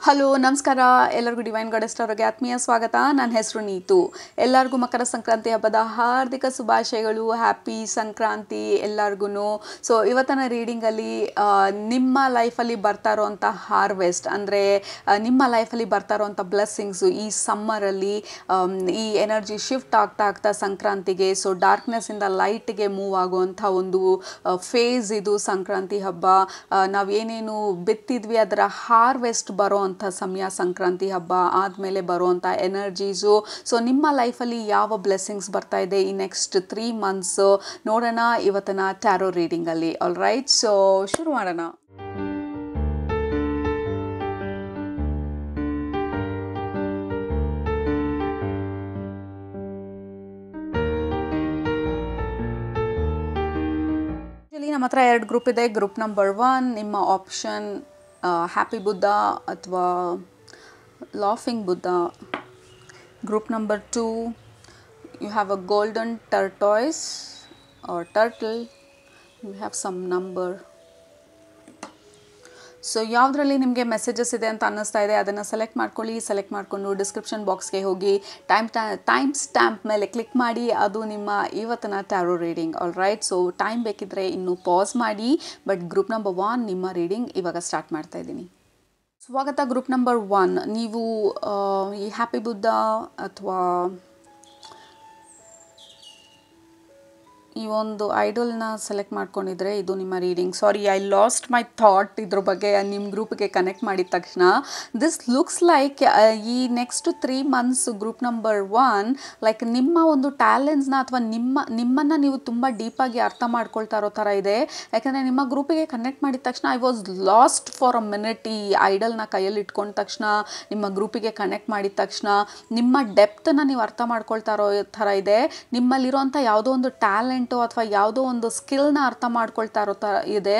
Hello ನಮಸ್ಕಾರ ಎಲ್ಲರಿಗೂ divine ಗಾಡೆಸ್ಟ್ ಅವರಿಗೆ ಆತ್ಮೀಯ ಸ್ವಾಗತ. ನನ್ನ ಹೆಸರು ನೀತು. ಎಲ್ಲರಿಗೂ ಮಕರ ಸಂಕ್ರಾಂತಿ ಹಬ್ಬದ ಹಾರ್ದಿಕ ಶುಭಾಶಯಗಳು. ಹ್ಯಾಪಿ ಸಂಕ್ರಾಂತಿ ಎಲ್ಲರಿಗೂ. ಸೊ ಇವತ್ತಿನ ರೀಡಿಂಗಲ್ಲಿ ನಿಮ್ಮ ಲೈಫಲ್ಲಿ ಬರ್ತಾ ಇರೋವಂಥ ಹಾರ್ವೆಸ್ಟ್ ಅಂದರೆ ನಿಮ್ಮ ಲೈಫಲ್ಲಿ ಬರ್ತಾ ಇರೋವಂಥ ಬ್ಲೆಸ್ಸಿಂಗ್ಸು ಈ ಸಮ್ಮರಲ್ಲಿ ಈ ಎನರ್ಜಿ ಶಿಫ್ಟ್ ಆಗ್ತಾ ಸಂಕ್ರಾಂತಿಗೆ ಸೊ ಡಾರ್ಕ್ನೆಸ್ಸಿಂದ ಲೈಟ್ಗೆ ಮೂವ್ ಆಗುವಂಥ ಒಂದು ಫೇಸ್ ಇದು ಸಂಕ್ರಾಂತಿ ಹಬ್ಬ. ನಾವೇನೇನು ಬಿತ್ತಿದ್ವಿ ಅದರ ಹಾರ್ವೆಸ್ಟ್ ಬರೋ ಸಮಯ ಸಂಕ್ರಾಂತಿ ಹಬ್ಬ ಆದಮೇಲೆ ಬರುವಂಥ ಎನರ್ಜೀಸು. ಸೊ ನಿಮ್ಮ ಲೈಫಲ್ಲಿ ಯಾವ ಬ್ಲೆಸ್ಸಿಂಗ್ಸ್ ಬರ್ತಾ ಇದೆ ಈ ನೆಕ್ಸ್ಟ್ 3 months ನೋಡೋಣ ಇವತ್ತಿನ ಟ್ಯಾರೋ ರೀಡಿಂಗಲ್ಲಿ. ಆಲ್ ರೈಟ್, ಸೊ ಶುರು ಮಾಡೋಣ. ನಮ್ಮ ಹತ್ರ 2 ಗ್ರೂಪ್ ಇದೆ. ಗ್ರೂಪ್ ನಂಬರ್ 1 ನಿಮ್ಮ ಆಪ್ಷನ್ ಹ್ಯಾಪಿ ಬುದ್ಧ ಅಥವಾ laughing Buddha. Group number 2 you have a golden tortoise or turtle. You have some number. So ಯಾವುದರಲ್ಲಿ ನಿಮಗೆ ಮೆಸೇಜಸ್ ಇದೆ ಅಂತ ಅನ್ನಿಸ್ತಾ ಇದೆ ಅದನ್ನು ಸೆಲೆಕ್ಟ್ ಮಾಡ್ಕೊಳ್ಳಿ. ಸೆಲೆಕ್ಟ್ ಮಾಡಿಕೊಂಡು ಡಿಸ್ಕ್ರಿಪ್ಷನ್ ಬಾಕ್ಸ್ಗೆ ಹೋಗಿ ಟೈಮ್ ಸ್ಟ್ಯಾಂಪ್ ಮೇಲೆ ಕ್ಲಿಕ್ ಮಾಡಿ. ಅದು ನಿಮ್ಮ ಇವತ್ತಿನ tarot reading. All right, so time ಬೇಕಿದ್ದರೆ ಇನ್ನೂ ಪಾಸ್ ಮಾಡಿ. ಬಟ್ ಗ್ರೂಪ್ ನಂಬರ್ 1 ನಿಮ್ಮ ರೀಡಿಂಗ್ ಇವಾಗ ಸ್ಟಾರ್ಟ್ ಮಾಡ್ತಾ ಇದ್ದೀನಿ. ಸ್ವಾಗತ. ಗ್ರೂಪ್ ನಂಬರ್ 1 ನೀವು ಈ ಹ್ಯಾಪಿ ಬುದ್ಧ ಅಥವಾ ಈ ಒಂದು ಐಡಲ್ನ ಸೆಲೆಕ್ಟ್ ಮಾಡ್ಕೊಂಡಿದ್ರೆ ಇದು ನಿಮ್ಮ reading. Sorry, I lost my thought ಇದ್ರ ಬಗ್ಗೆ. ನಿಮ್ಮ ಗ್ರೂಪ್ಗೆ ಕನೆಕ್ಟ್ ಮಾಡಿದ ತಕ್ಷಣ ದಿಸ್ ಲುಕ್ಸ್ ಲೈಕ್ ಈ next 3 months group number 1 like ನಿಮ್ಮ ಒಂದು ಟ್ಯಾಲೆಂಟ್ಸ್ನ ಅಥವಾ ನಿಮ್ಮನ್ನು ನೀವು ತುಂಬ ಡೀಪಾಗಿ ಅರ್ಥ ಮಾಡ್ಕೊಳ್ತಾ ಇರೋ ಥರ ಇದೆ. ಯಾಕಂದರೆ ನಿಮ್ಮ ಗ್ರೂಪಿಗೆ ಕನೆಕ್ಟ್ ಮಾಡಿದ ತಕ್ಷಣ I was last for a minute. ಈ ಐಡಲ್ನ ಕೈಯಲ್ಲಿ ಇಟ್ಕೊಂಡ ತಕ್ಷಣ ನಿಮ್ಮ ಗ್ರೂಪಿಗೆ ಕನೆಕ್ಟ್ ಮಾಡಿದ ತಕ್ಷಣ ನಿಮ್ಮ ಡೆಪ್ತನ್ನು ನೀವು ಅರ್ಥ ಮಾಡ್ಕೊಳ್ತಾ ಇರೋ ಥರ ಇದೆ. ನಿಮ್ಮಲ್ಲಿರುವಂಥ ಯಾವುದೋ ಒಂದು ಟ್ಯಾಲೆಂಟ್ ಅಥವಾ ಯಾವುದೋ ಒಂದು ಸ್ಕಿಲ್ನ ಅರ್ಥ ಮಾಡ್ಕೊಳ್ತಾ ಇರೋ ಥರ ಇದೆ.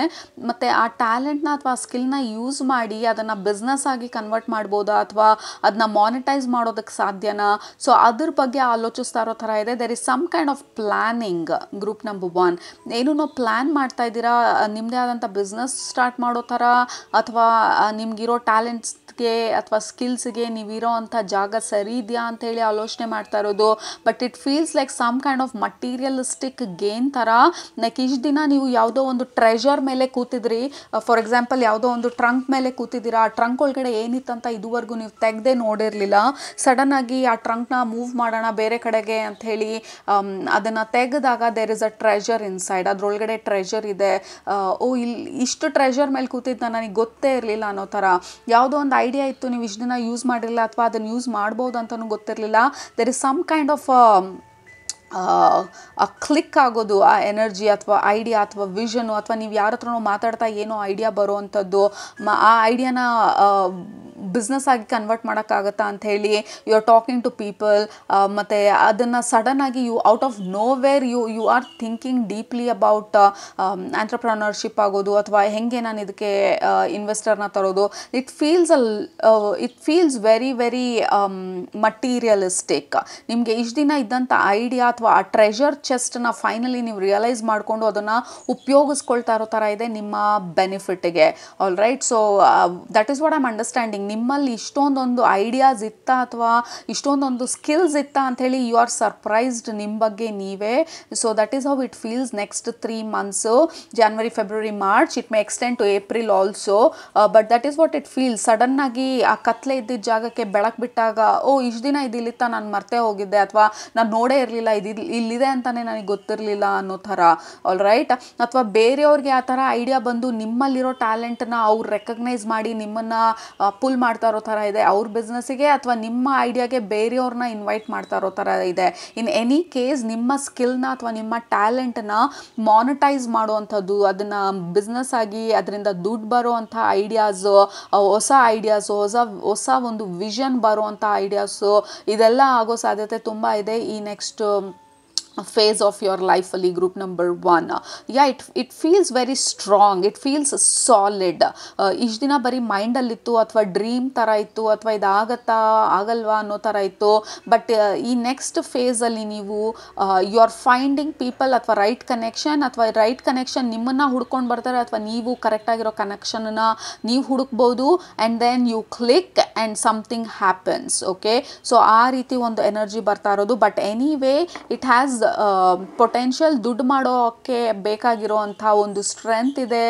ಮತ್ತು ಆ ಟ್ಯಾಲೆಂಟ್ನ ಅಥವಾ ಸ್ಕಿಲ್ನ ಯೂಸ್ ಮಾಡಿ ಅದನ್ನು ಬಿಸ್ನೆಸ್ ಆಗಿ ಕನ್ವರ್ಟ್ ಮಾಡ್ಬೋದಾ ಅಥವಾ ಅದನ್ನ ಮಾನಿಟೈಸ್ ಮಾಡೋದಕ್ಕೆ ಸಾಧ್ಯನಾ? ಸೊ ಅದ್ರ ಬಗ್ಗೆ ಆಲೋಚಿಸ್ತಾ ಇರೋ ಥರ ಇದೆ. There is some kind of planning. Group number 1 ಏನೋ ಪ್ಲ್ಯಾನ್ ಮಾಡ್ತಾ ಇದ್ದೀರಾ, ನಿಮ್ಮದೇ ಆದಂಥ ಬಿಸ್ನೆಸ್ ಸ್ಟಾರ್ಟ್ ಮಾಡೋ ಥರ ಅಥವಾ ನಿಮಗಿರೋ ಟ್ಯಾಲೆಂಟ್ಸ್ಗೆ ಅಥವಾ ಸ್ಕಿಲ್ಸ್ಗೆ ನೀವಿರೋ ಅಂಥ ಜಾಗ ಸರಿ ಇದೆಯಾ ಅಂತೇಳಿ ಆಲೋಚನೆ ಮಾಡ್ತಾ ಇರೋದು. But it feels like some kind of materialistic gain ಥರ. ಲೈಕ್ ಇಷ್ಟು ದಿನ ನೀವು ಯಾವುದೋ ಒಂದು ಟ್ರೆಷರ್ ಮೇಲೆ ಕೂತಿದ್ರಿ. ಫಾರ್ ಎಕ್ಸಾಂಪಲ್ ಯಾವುದೋ ಒಂದು ಟ್ರಂಕ್ ಮೇಲೆ ಕೂತಿದ್ದೀರಾ. ಆ ಟ್ರಂಕ್ ಒಳಗಡೆ ಏನಿತ್ತಂತ ಇದುವರೆಗೂ ನೀವು ತೆಗೆದೇ ನೋಡಿರಲಿಲ್ಲ. ಸಡನ್ನಾಗಿ ಆ ಟ್ರಂಕ್ನ ಮೂವ್ ಮಾಡೋಣ ಬೇರೆ ಕಡೆಗೆ ಅಂಥೇಳಿ ಅದನ್ನು ತೆಗೆದಾಗ there is a treasure inside. ಅದರೊಳಗಡೆ ಟ್ರೆಷರ್ ಇದೆ. ಇಷ್ಟು ಟ್ರೆಷರ್ ಮೇಲೆ ಕೂತಿದ್ದು ನನಗೆ ಗೊತ್ತೇ ಇರಲಿಲ್ಲ ಅನ್ನೋ ಥರ. ಯಾವುದೋ ಒಂದು ಐಡಿಯಾ ಇತ್ತು, ನೀವು ಇಷ್ಟು ದಿನ ಯೂಸ್ ಮಾಡಿರಲಿಲ್ಲ ಅಥವಾ ಅದನ್ನು ಯೂಸ್ ಮಾಡ್ಬೋದು ಅಂತಲೂ ಗೊತ್ತಿರಲಿಲ್ಲ. There is some kind of click ಆಗೋದು ಆ ಎನರ್ಜಿ ಅಥವಾ ಐಡಿಯಾ ಅಥವಾ ವಿಷನು ಅಥವಾ ನೀವು ಯಾರ ಹತ್ರನೋ ಮಾತಾಡ್ತಾ ಏನೋ ಐಡಿಯಾ ಬರೋ ಅಂಥದ್ದು. ಆ ಐಡಿಯಾನ ಬಿಸ್ನೆಸ್ ಆಗಿ ಕನ್ವರ್ಟ್ ಮಾಡೋಕ್ಕಾಗತ್ತಾ ಅಂಥೇಳಿ you are talking to people. ಮತ್ತು ಅದನ್ನು ಸಡನ್ನಾಗಿ you out of nowhere you are thinking deeply about entrepreneurship ಆಗೋದು ಅಥವಾ ಹೆಂಗೆ ನಾನು ಇದಕ್ಕೆ ಇನ್ವೆಸ್ಟರ್ನ ತರೋದು. It feels very very materialistic. ನಿಮಗೆ ಇಷ್ಟು ದಿನ ಇದ್ದಂಥ ಐಡಿಯಾ ಅಥವಾ ಆ ಟ್ರೆಷರ್ ಚೆಸ್ಟನ್ನ ಫೈನಲಿ ನೀವು ರಿಯಲೈಸ್ ಮಾಡಿಕೊಂಡು ಅದನ್ನು ಉಪಯೋಗಿಸ್ಕೊಳ್ತಾ ಇರೋ ಥರ ಇದೆ ನಿಮ್ಮ ಬೆನಿಫಿಟ್ಗೆ. All right, so that is what I'm understanding. ನಿಮ್ಮಲ್ಲಿ ಇಷ್ಟೊಂದೊಂದು ಐಡಿಯಾಸ್ ಇತ್ತಾ ಅಥವಾ ಇಷ್ಟೊಂದೊಂದು ಸ್ಕಿಲ್ಸ್ ಇತ್ತಾ ಅಂಥೇಳಿ ಯು ಆರ್ ಸರ್ಪ್ರೈಸ್ಡ್ ನಿಮ್ಮ ಬಗ್ಗೆ ನೀವೇ. So that is how it feels next 3 months. January, February, March. It may extend to April also. But that is what it feels. ಸಡನ್ನಾಗಿ ಆ ಕತ್ಲೆ ಇದ್ದಿದ್ದ ಜಾಗಕ್ಕೆ ಬೆಳಕು ಬಿಟ್ಟಾಗ ಇಷ್ಟು ದಿನ ಇದಿಲ್ಲಿತ್ತ, ನಾನು ಮರ್ತೇ ಹೋಗಿದ್ದೆ ಅಥವಾ ನಾನು ನೋಡೇ ಇರಲಿಲ್ಲ, ಇಲ್ಲಿದೆ ಅಂತಲೇ ನನಗೆ ಗೊತ್ತಿರಲಿಲ್ಲ ಅನ್ನೋ ಥರ. ಆಲ್ ರೈಟ್, ಅಥವಾ ಬೇರೆಯವ್ರಿಗೆ ಆ ಥರ ಐಡಿಯಾ ಬಂದು ನಿಮ್ಮಲ್ಲಿರೋ ಟ್ಯಾಲೆಂಟನ್ನ ಅವ್ರು ರೆಕಗ್ನೈಸ್ ಮಾಡಿ ನಿಮ್ಮನ್ನು ಪುಲ್ ಮಾಡ್ತಾ ಇರೋ ಥರ ಇದೆ ಅವ್ರ ಬಿಸ್ನೆಸ್ಸಿಗೆ, ಅಥವಾ ನಿಮ್ಮ ಐಡಿಯಾಗೆ ಬೇರೆಯವ್ರನ್ನ ಇನ್ವೈಟ್ ಮಾಡ್ತಾ ಇರೋ ಥರ ಇದೆ. ಇನ್ ಎನಿ ಕೇಸ್ ನಿಮ್ಮ ಸ್ಕಿಲ್ನ ಅಥವಾ ನಿಮ್ಮ ಟ್ಯಾಲೆಂಟನ್ನ ಮಾನಿಟೈಸ್ ಮಾಡುವಂಥದ್ದು, ಅದನ್ನು ಬಿಸ್ನೆಸ್ ಆಗಿ ಅದರಿಂದ ದುಡ್ಡು ಬರೋ ಅಂಥ ಐಡಿಯಾಸು, ಹೊಸ ಒಂದು ವಿಷನ್ ಬರುವಂಥ ಐಡಿಯಾಸು ಇದೆಲ್ಲ ಆಗೋ ಸಾಧ್ಯತೆ ತುಂಬ ಇದೆ ಈ next phase of your life ಅಲ್ಲಿ group number 1. Yeah it feels very strong, it feels solid. ಇಷ್ಟು ದಿನ ಬರೀ ಮೈಂಡಲ್ಲಿತ್ತು ಅಥವಾ ಡ್ರೀಮ್ ಥರ ಇತ್ತು ಅಥವಾ ಇದಾಗತ್ತಾ ಆಗಲ್ವಾ ಅನ್ನೋ ಥರ ಇತ್ತು. ಬಟ್ ಈ ನೆಕ್ಸ್ಟ್ ಫೇಸಲ್ಲಿ ನೀವು ಯು ಆರ್ ಫೈಂಡಿಂಗ್ ಪೀಪಲ್ ಅಥವಾ ರೈಟ್ ಕನೆಕ್ಷನ್ ನಿಮ್ಮನ್ನು ಹುಡ್ಕೊಂಡು ಬರ್ತಾರೆ ಅಥವಾ ನೀವು ಕರೆಕ್ಟಾಗಿರೋ ಕನೆಕ್ಷನನ್ನು ನೀವು ಹುಡುಕ್ಬೋದು. And then you click and something happens. Okay, so ಆ ರೀತಿ ಒಂದು ಎನರ್ಜಿ ಬರ್ತಾ ಇರೋದು. But anyway it has potential. ದುಡ್ಡು ಮಾಡೋಕ್ಕೆ ಬೇಕಾಗಿರೋವಂಥ ಒಂದು ಸ್ಟ್ರೆಂತ್ ಇದೆ,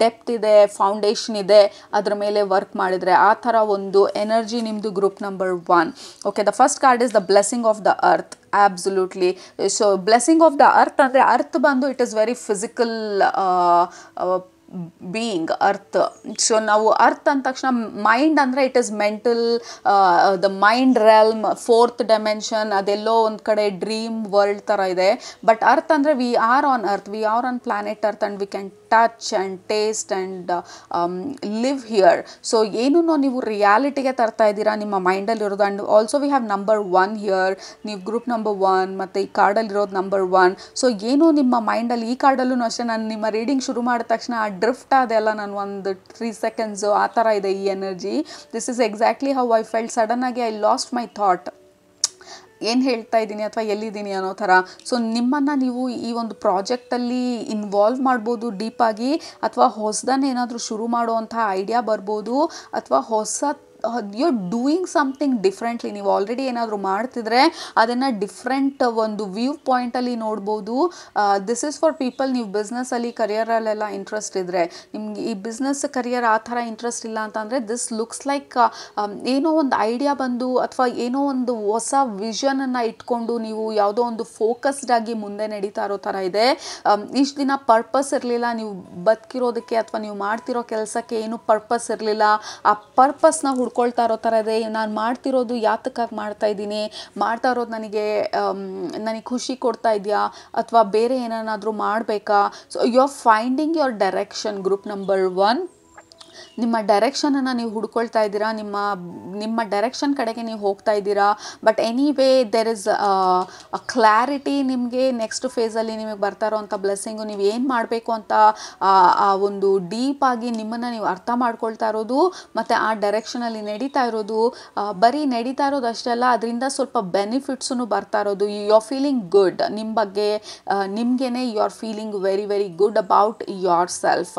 ಡೆಪ್ತ್ ಇದೆ, ಫೌಂಡೇಶನ್ ಇದೆ. ಅದರ ಮೇಲೆ ವರ್ಕ್ ಮಾಡಿದರೆ ಆ ಥರ ಒಂದು ಎನರ್ಜಿ ನಿಮ್ಮದು group number 1. Okay, the first card is the blessing of the earth. Absolutely. So blessing of the earth ಅಂದರೆ ಅರ್ತ್ ಬಂದು it is very physical being earth. So ನಾವು ಅರ್ತ್ ಅಂದ ತಕ್ಷಣ ಮೈಂಡ್ ಅಂದರೆ it is mental, the mind realm, 4th dimension, ಅದೆಲ್ಲೋ ಒಂದು ಕಡೆ dream world ಥರ ಇದೆ. ಬಟ್ ಅರ್ತ್ ಅಂದರೆ we are on planet earth and we can touch and taste and live here. So ಏನೂ ನೀವು ರಿಯಾಲಿಟಿಗೆ ತರ್ತಾ ಇದ್ದೀರಾ ನಿಮ್ಮ ಮೈಂಡಲ್ಲಿರೋದು. And also we have number 1 here. ನೀವು ಗ್ರೂಪ್ ನಂಬರ್ 1 ಮತ್ತು ಈ ಕಾರ್ಡಲ್ಲಿರೋದು ನಂಬರ್ 1. ಸೊ ಏನು ನಿಮ್ಮ ಮೈಂಡಲ್ಲಿ, ಈ ಕಾರ್ಡಲ್ಲೂ ಅಷ್ಟೇ, ನಾನು ನಿಮ್ಮ ರೀಡಿಂಗ್ ಶುರು ಮಾಡಿದ ತಕ್ಷಣ ಆ ಡ್ರಿಫ್ಟ್ ಅದೆಲ್ಲ ನಾನು ಒಂದು 3 seconds ಆ ಥರ ಇದೆ ಈ energy. This is exactly how I felt. ಸಡನ್ನಾಗಿ ಐ ಲಾಸ್ಟ್ ಮೈ ಥಾಟ್, ಏನು ಹೇಳ್ತಾ ಇದ್ದೀನಿ ಅಥವಾ ಎಲ್ಲಿದ್ದೀನಿ ಅನ್ನೋ ಥರ. ಸೊ ನಿಮ್ಮನ್ನು ನೀವು ಈ ಒಂದು ಪ್ರಾಜೆಕ್ಟಲ್ಲಿ ಇನ್ವಾಲ್ವ್ ಮಾಡ್ಬೋದು ಡೀಪಾಗಿ, ಅಥವಾ ಹೊಸದನ್ನು ಏನಾದರೂ ಶುರು ಮಾಡುವಂಥ ಐಡಿಯಾ ಬರ್ಬೋದು, ಅಥವಾ you are doing something differently. ನೀವು ಆಲ್ರೆಡಿ ಏನಾದರೂ ಮಾಡ್ತಿದ್ರೆ ಅದನ್ನು ಡಿಫ್ರೆಂಟ್ ಒಂದು ವ್ಯೂ ಪಾಯಿಂಟಲ್ಲಿ ನೋಡ್ಬೋದು. ದಿಸ್ ಈಸ್ ಫಾರ್ ಪೀಪಲ್, ನೀವು ಬಿಸ್ನೆಸ್ಸಲ್ಲಿ ಕರಿಯರಲ್ಲೆಲ್ಲ ಇಂಟ್ರೆಸ್ಟ್ ಇದ್ದರೆ, ನಿಮ್ಗೆ ಈ ಬಿಸ್ನೆಸ್ ಕರಿಯರ್ ಆ ಥರ ಇಂಟ್ರೆಸ್ಟ್ ಇಲ್ಲ ಅಂತಂದರೆ ದಿಸ್ ಲುಕ್ಸ್ ಲೈಕ್ ಏನೋ ಒಂದು ಐಡಿಯಾ ಬಂದು ಅಥವಾ ಏನೋ ಒಂದು ಹೊಸ ವಿಷನನ್ನು ಇಟ್ಕೊಂಡು ನೀವು ಯಾವುದೋ ಒಂದು ಫೋಕಸ್ಡ್ ಆಗಿ ಮುಂದೆ ನಡೀತಾ ಇರೋ ಥರ ಇದೆ. ಇಷ್ಟು ದಿನ ಪರ್ಪಸ್ ಇರಲಿಲ್ಲ, ನೀವು ಬದುಕಿರೋದಕ್ಕೆ ಅಥವಾ ನೀವು ಮಾಡ್ತಿರೋ ಕೆಲಸಕ್ಕೆ ಏನು ಪರ್ಪಸ್ ಇರಲಿಲ್ಲ. ಆ ಪರ್ಪಸ್ನ ಹುಡ್ಕೊಳ್ತಾ ಇರೋ ಥರ ಇದೆ. ನಾನು ಮಾಡ್ತಿರೋದು ಯಾತಕ್ಕಾಗಿ ಮಾಡ್ತಾ ಇದ್ದೀನಿ, ಮಾಡ್ತಾ ಇರೋದು ನನಗೆ ಖುಷಿ ಕೊಡ್ತಾ ಇದೆಯಾ ಅಥವಾ ಬೇರೆ ಏನಾದರೂ ಮಾಡಬೇಕಾ. So you are finding your direction. Group number 1, ನಿಮ್ಮ ಡೈರೆಕ್ಷನನ್ನು ನೀವು ಹುಡ್ಕೊಳ್ತಾ ಇದ್ದೀರಾ, ನಿಮ್ಮ ಡೈರೆಕ್ಷನ್ ಕಡೆಗೆ ನೀವು ಹೋಗ್ತಾ ಇದ್ದೀರಾ. But anyway there is a clarity. ನಿಮಗೆ ನೆಕ್ಸ್ಟ್ ಫೇಸಲ್ಲಿ ನಿಮಗೆ ಬರ್ತಾ ಇರೋವಂಥ ಬ್ಲೆಸ್ಸಿಂಗು, ನೀವು ಏನು ಮಾಡಬೇಕು ಅಂತ ಆ ಒಂದು ಡೀಪಾಗಿ ನಿಮ್ಮನ್ನು ನೀವು ಅರ್ಥ ಮಾಡ್ಕೊಳ್ತಾ ಇರೋದು ಮತ್ತು ಆ ಡೈರೆಕ್ಷನಲ್ಲಿ ನಡೀತಾ ಇರೋದು. ಬರೀ ನಡೀತಾ ಇರೋದು ಅಷ್ಟೇ ಅಲ್ಲ, ಅದರಿಂದ ಸ್ವಲ್ಪ ಬೆನಿಫಿಟ್ಸೂ ಬರ್ತಾ ಇರೋದು. You are feeling good. ನಿಮ್ಮ ಬಗ್ಗೆ ನಿಮಗೇನೆ you are feeling very very good about yourself.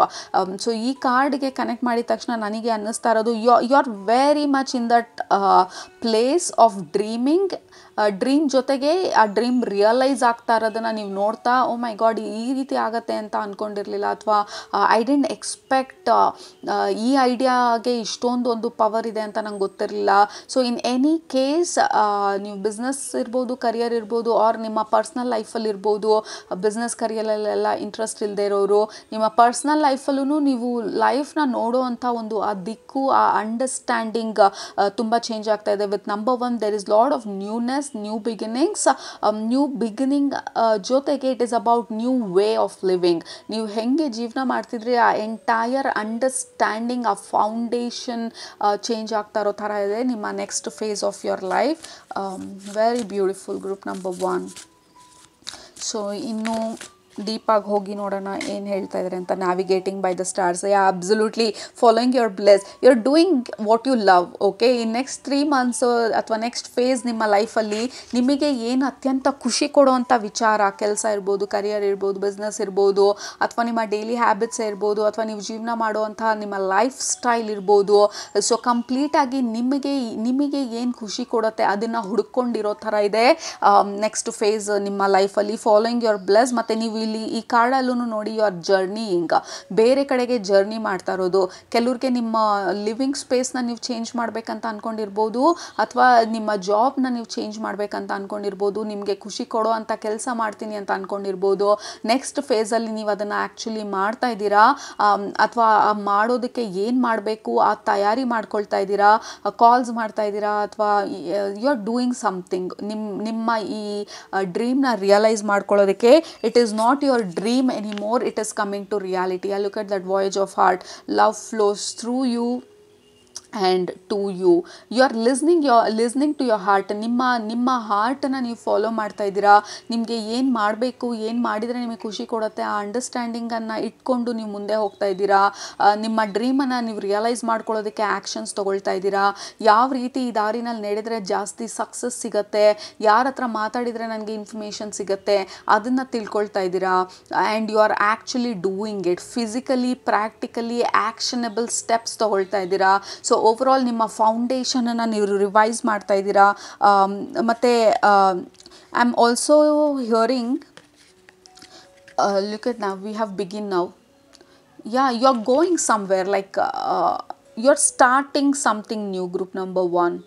So ಈ ಕಾರ್ಡ್ಗೆ ಕನೆಕ್ಟ್ ಮಾಡಿದ ತಕ್ಷಣ ನನಗೆ ಅನ್ನಿಸ್ತಾ ಇರೋದು you are very much in that place of dreaming. Dream ಜೊತೆಗೆ ಆ ಡ್ರೀಮ್ ರಿಯಲೈಸ್ ಆಗ್ತಾ ಇರೋದನ್ನು ನೀವು ನೋಡ್ತಾ, ಓ ಮೈ ಗಾಡ್ ಈ ರೀತಿ ಆಗತ್ತೆ ಅಂತ ಅಂದ್ಕೊಂಡಿರಲಿಲ್ಲ, ಅಥವಾ ಐ ಡಿಂಟ್ ಎಕ್ಸ್ಪೆಕ್ಟ್ ಈ ಐಡಿಯಾಗೆ ಇಷ್ಟೊಂದು ಒಂದು ಪವರ್ ಇದೆ ಅಂತ ನಂಗೆ ಗೊತ್ತಿರಲಿಲ್ಲ. ಸೊ ಇನ್ ಎನಿ ಕೇಸ್, ನೀವು ಬಿಸ್ನೆಸ್ ಇರ್ಬೋದು, ಕರಿಯರ್ ಇರ್ಬೋದು, ಆರ್ ನಿಮ್ಮ ಪರ್ಸ್ನಲ್ ಲೈಫಲ್ಲಿ ಇರ್ಬೋದು. ಬಿಸ್ನೆಸ್ ಕರಿಯರಲ್ಲೆಲ್ಲ ಇಂಟ್ರೆಸ್ಟ್ ಇಲ್ಲದೆ ಇರೋರು, ನಿಮ್ಮ ಪರ್ಸ್ನಲ್ ಲೈಫಲ್ಲೂ ನೀವು ಲೈಫ್ನ ನೋಡೋ ಅಂಥ ಒಂದು ಆ ದಿಕ್ಕು, ಆ ಅಂಡರ್ಸ್ಟ್ಯಾಂಡಿಂಗ್ ತುಂಬ ಚೇಂಜ್ ಆಗ್ತಾ ಇದೆ. With number 1 there is lot of newness, new beginning ಜೊತೆಗೆ it is about new way of living. ನೀವು ಹೆಂಗೆ ಜೀವನ ಮಾಡ್ತಿದ್ರಿ ಆ ಎಂಟೈರ್ ಅಂಡರ್ಸ್ಟ್ಯಾಂಡಿಂಗ್, ಆ ಫೌಂಡೇಶನ್ ಚೇಂಜ್ ಆಗ್ತಾ ಇರೋ ಥರ ಇದೆ ನಿಮ್ಮ next phase of your life. Very beautiful group number 1. So ಇನ್ನು ಡೀಪಾಗಿ ಹೋಗಿ ನೋಡೋಣ ಏನು ಹೇಳ್ತಾ ಇದ್ದಾರೆ ಅಂತ. Navigating by the stars. Absolutely following your bless. You are doing what you love. Okay, ಈ ನೆಕ್ಸ್ಟ್ 3 months ಅಥವಾ ನೆಕ್ಸ್ಟ್ ಫೇಸ್ ನಿಮ್ಮ ಲೈಫಲ್ಲಿ ನಿಮಗೆ ಏನು ಅತ್ಯಂತ ಖುಷಿ ಕೊಡುವಂಥ ವಿಚಾರ, ಕೆಲಸ ಇರ್ಬೋದು, ಕರಿಯರ್ ಇರ್ಬೋದು, ಬಿಸ್ನೆಸ್ ಇರ್ಬೋದು, ಅಥವಾ ನಿಮ್ಮ ಡೈಲಿ ಹ್ಯಾಬಿಟ್ಸ್ ಇರ್ಬೋದು, ಅಥವಾ ನೀವು ಜೀವನ ಮಾಡುವಂಥ ನಿಮ್ಮ ಲೈಫ್ ಸ್ಟೈಲ್ ಇರ್ಬೋದು. ಸೊ ಕಂಪ್ಲೀಟಾಗಿ ನಿಮಗೆ ಏನು ಖುಷಿ ಕೊಡುತ್ತೆ ಅದನ್ನು ಹುಡ್ಕೊಂಡಿರೋ ಥರ ಇದೆ ನೆಕ್ಸ್ಟ್ ಫೇಸ್ ನಿಮ್ಮ ಲೈಫಲ್ಲಿ. Following your bless. ಮತ್ತು ನೀವು ಇಲ್ಲಿ ಈ ಕಾರ್ಡಲ್ಲೂ ನೋಡಿ ಯುವರ್ ಜರ್ನಿಯಿಂಗ್, ಬೇರೆ ಕಡೆಗೆ ಜರ್ನಿ ಮಾಡ್ತಾ ಇರೋದು. ಕೆಲವ್ರಿಗೆ ನಿಮ್ಮ ಲಿವಿಂಗ್ ಸ್ಪೇಸ್ನ ನೀವು ಚೇಂಜ್ ಮಾಡಬೇಕಂತ ಅಂದ್ಕೊಂಡಿರ್ಬೋದು, ಅಥವಾ ನಿಮ್ಮ ಜಾಬ್ನ ನೀವು ಚೇಂಜ್ ಮಾಡಬೇಕಂತ ಅಂದ್ಕೊಂಡಿರ್ಬೋದು. ನಿಮಗೆ ಖುಷಿ ಕೊಡೋ ಅಂಥ ಕೆಲಸ ಮಾಡ್ತೀನಿ ಅಂತ ಅಂದ್ಕೊಂಡಿರ್ಬೋದು. ನೆಕ್ಸ್ಟ್ ಫೇಸಲ್ಲಿ ನೀವು ಅದನ್ನು ಆ್ಯಕ್ಚುಲಿ ಮಾಡ್ತಾ ಇದ್ದೀರಾ, ಅಥವಾ ಮಾಡೋದಕ್ಕೆ ಏನು ಮಾಡಬೇಕು ಆ ತಯಾರಿ ಮಾಡ್ಕೊಳ್ತಾ ಇದ್ದೀರಾ, ಕಾಲ್ಸ್ ಮಾಡ್ತಾ ಇದ್ದೀರಾ, ಅಥವಾ ಯು ಆರ್ ಡೂಯಿಂಗ್ ಸಮಥಿಂಗ್ ನಿಮ್ಮ ಈ ಡ್ರೀಮ್ನ ರಿಯಲೈಸ್ ಮಾಡ್ಕೊಳ್ಳೋದಕ್ಕೆ. It is not your dream anymore, it is coming to reality. I look at that voyage of heart. Love flows through you, and to you are listening to your heart. ನಿಮ್ಮ ಹಾರ್ಟನ್ನು ನೀವು follow ಮಾಡ್ತಾ ಇದ್ದೀರಾ. ನಿಮಗೆ ಏನು ಮಾಡಬೇಕು, ಏನು ಮಾಡಿದರೆ ನಿಮಗೆ ಖುಷಿ ಕೊಡುತ್ತೆ, ಆ ಅಂಡರ್ಸ್ಟ್ಯಾಂಡಿಂಗನ್ನು ಇಟ್ಕೊಂಡು ನೀವು ಮುಂದೆ ಹೋಗ್ತಾ ಇದ್ದೀರಾ. ನಿಮ್ಮ ಡ್ರೀಮನ್ನು ನೀವು ರಿಯಲೈಸ್ ಮಾಡ್ಕೊಳ್ಳೋದಕ್ಕೆ ಆ್ಯಕ್ಷನ್ಸ್ ತೊಗೊಳ್ತಾ ಇದ್ದೀರಾ. ಯಾವ ರೀತಿ ಈ ದಾರಿನಲ್ಲಿ ನಡೆದರೆ ಜಾಸ್ತಿ ಸಕ್ಸಸ್ ಸಿಗುತ್ತೆ, ಯಾರ ಹತ್ರ ಮಾತಾಡಿದರೆ ನನಗೆ ಇನ್ಫಾರ್ಮೇಷನ್ ಸಿಗುತ್ತೆ, ಅದನ್ನು ತಿಳ್ಕೊಳ್ತಾ ಇದ್ದೀರಾ. And you are actually doing it physically, practically actionable steps ತೊಗೊಳ್ತಾ ಇದ್ದೀರಾ. ಸೊ ಓವರಾಲ್ ನಿಮ್ಮ ಫೌಂಡೇಶನನ್ನು ನೀವು ರಿವೈಸ್ ಮಾಡ್ತಾ ಇದ್ದೀರಾ. ಮತ್ತು I am also hearing, look at now, we have begin now. Yeah, you are going somewhere, like you are starting something new, group number 1.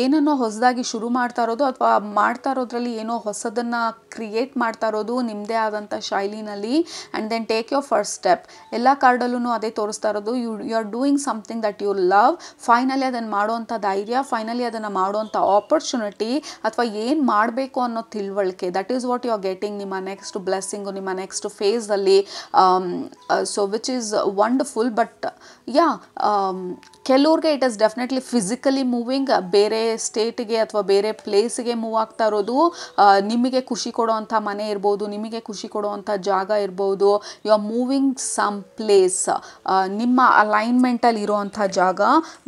ಏನನ್ನೋ ಹೊಸದಾಗಿ ಶುರು ಮಾಡ್ತಾ ಇರೋದು ಅಥವಾ ಮಾಡ್ತಾ ಇರೋದ್ರಲ್ಲಿ ಏನೋ ಹೊಸದನ್ನು ಕ್ರಿಯೇಟ್ ಮಾಡ್ತಾ ಇರೋದು ನಿಮ್ಮದೇ ಆದಂಥ ಶೈಲಿನಲ್ಲಿ. And then take your first step. ಎಲ್ಲ ಕಾರ್ಡಲ್ಲೂ ಅದೇ ತೋರಿಸ್ತಾ ಇರೋದು, you are doing something that you love. Finally ಅದನ್ನು ಮಾಡೋವಂಥ ಧೈರ್ಯ, ಫೈನಲಿ ಅದನ್ನು ಮಾಡೋವಂಥ ಆಪರ್ಚುನಿಟಿ ಅಥವಾ ಏನು ಮಾಡಬೇಕು ಅನ್ನೋ ತಿಳುವಳಿಕೆ, that is what you are getting ನಿಮ್ಮ ನೆಕ್ಸ್ಟ್ ಬ್ಲೆಸ್ಸಿಂಗು, ನಿಮ್ಮ ನೆಕ್ಸ್ಟ್ ಫೇಸಲ್ಲಿ. So which is wonderful. But yeah, ಕೆಲವ್ರಿಗೆ it is definitely physically moving. ಬೇರೆ ಸ್ಟೇಟಿಗೆ ಅಥವಾ ಬೇರೆ ಪ್ಲೇಸಿಗೆ ಮೂವ್ ಆಗ್ತಾ ಇರೋದು. ನಿಮಗೆ ಖುಷಿ ಕೊಡೋವಂಥ ಮನೆ ಇರ್ಬೋದು, ನಿಮಗೆ ಖುಷಿ ಕೊಡುವಂಥ ಜಾಗ ಇರ್ಬೋದು. You are moving some place, ನಿಮ್ಮ ಅಲೈನ್ಮೆಂಟಲ್ಲಿ ಇರೋವಂಥ ಜಾಗ.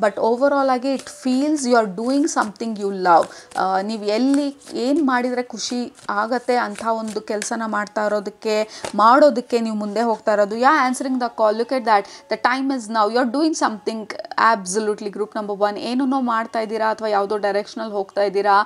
ಬಟ್ ಓವರಾಲ್ ಆಗಿ it feels you are doing something you love. ನೀವು ಎಲ್ಲಿ ಏನು ಮಾಡಿದರೆ ಖುಷಿ ಆಗತ್ತೆ ಅಂಥ ಒಂದು ಕೆಲಸನ ಮಾಡೋದಕ್ಕೆ ನೀವು ಮುಂದೆ ಹೋಗ್ತಾ ಇರೋದು. Yeah, answering the call, look at that, the time is now. You are doing something absolutely. Group number 1 ಏನನ್ನೋ ಮಾಡ್ತಾ ಇದ್ದೀರಾ ಅಥವಾ ಯಾವುದೋ ಡೈರೆಕ್ಷನಲ್ಲಿ ಹೋಗ್ತಾ ಇದ್ದೀರಾ.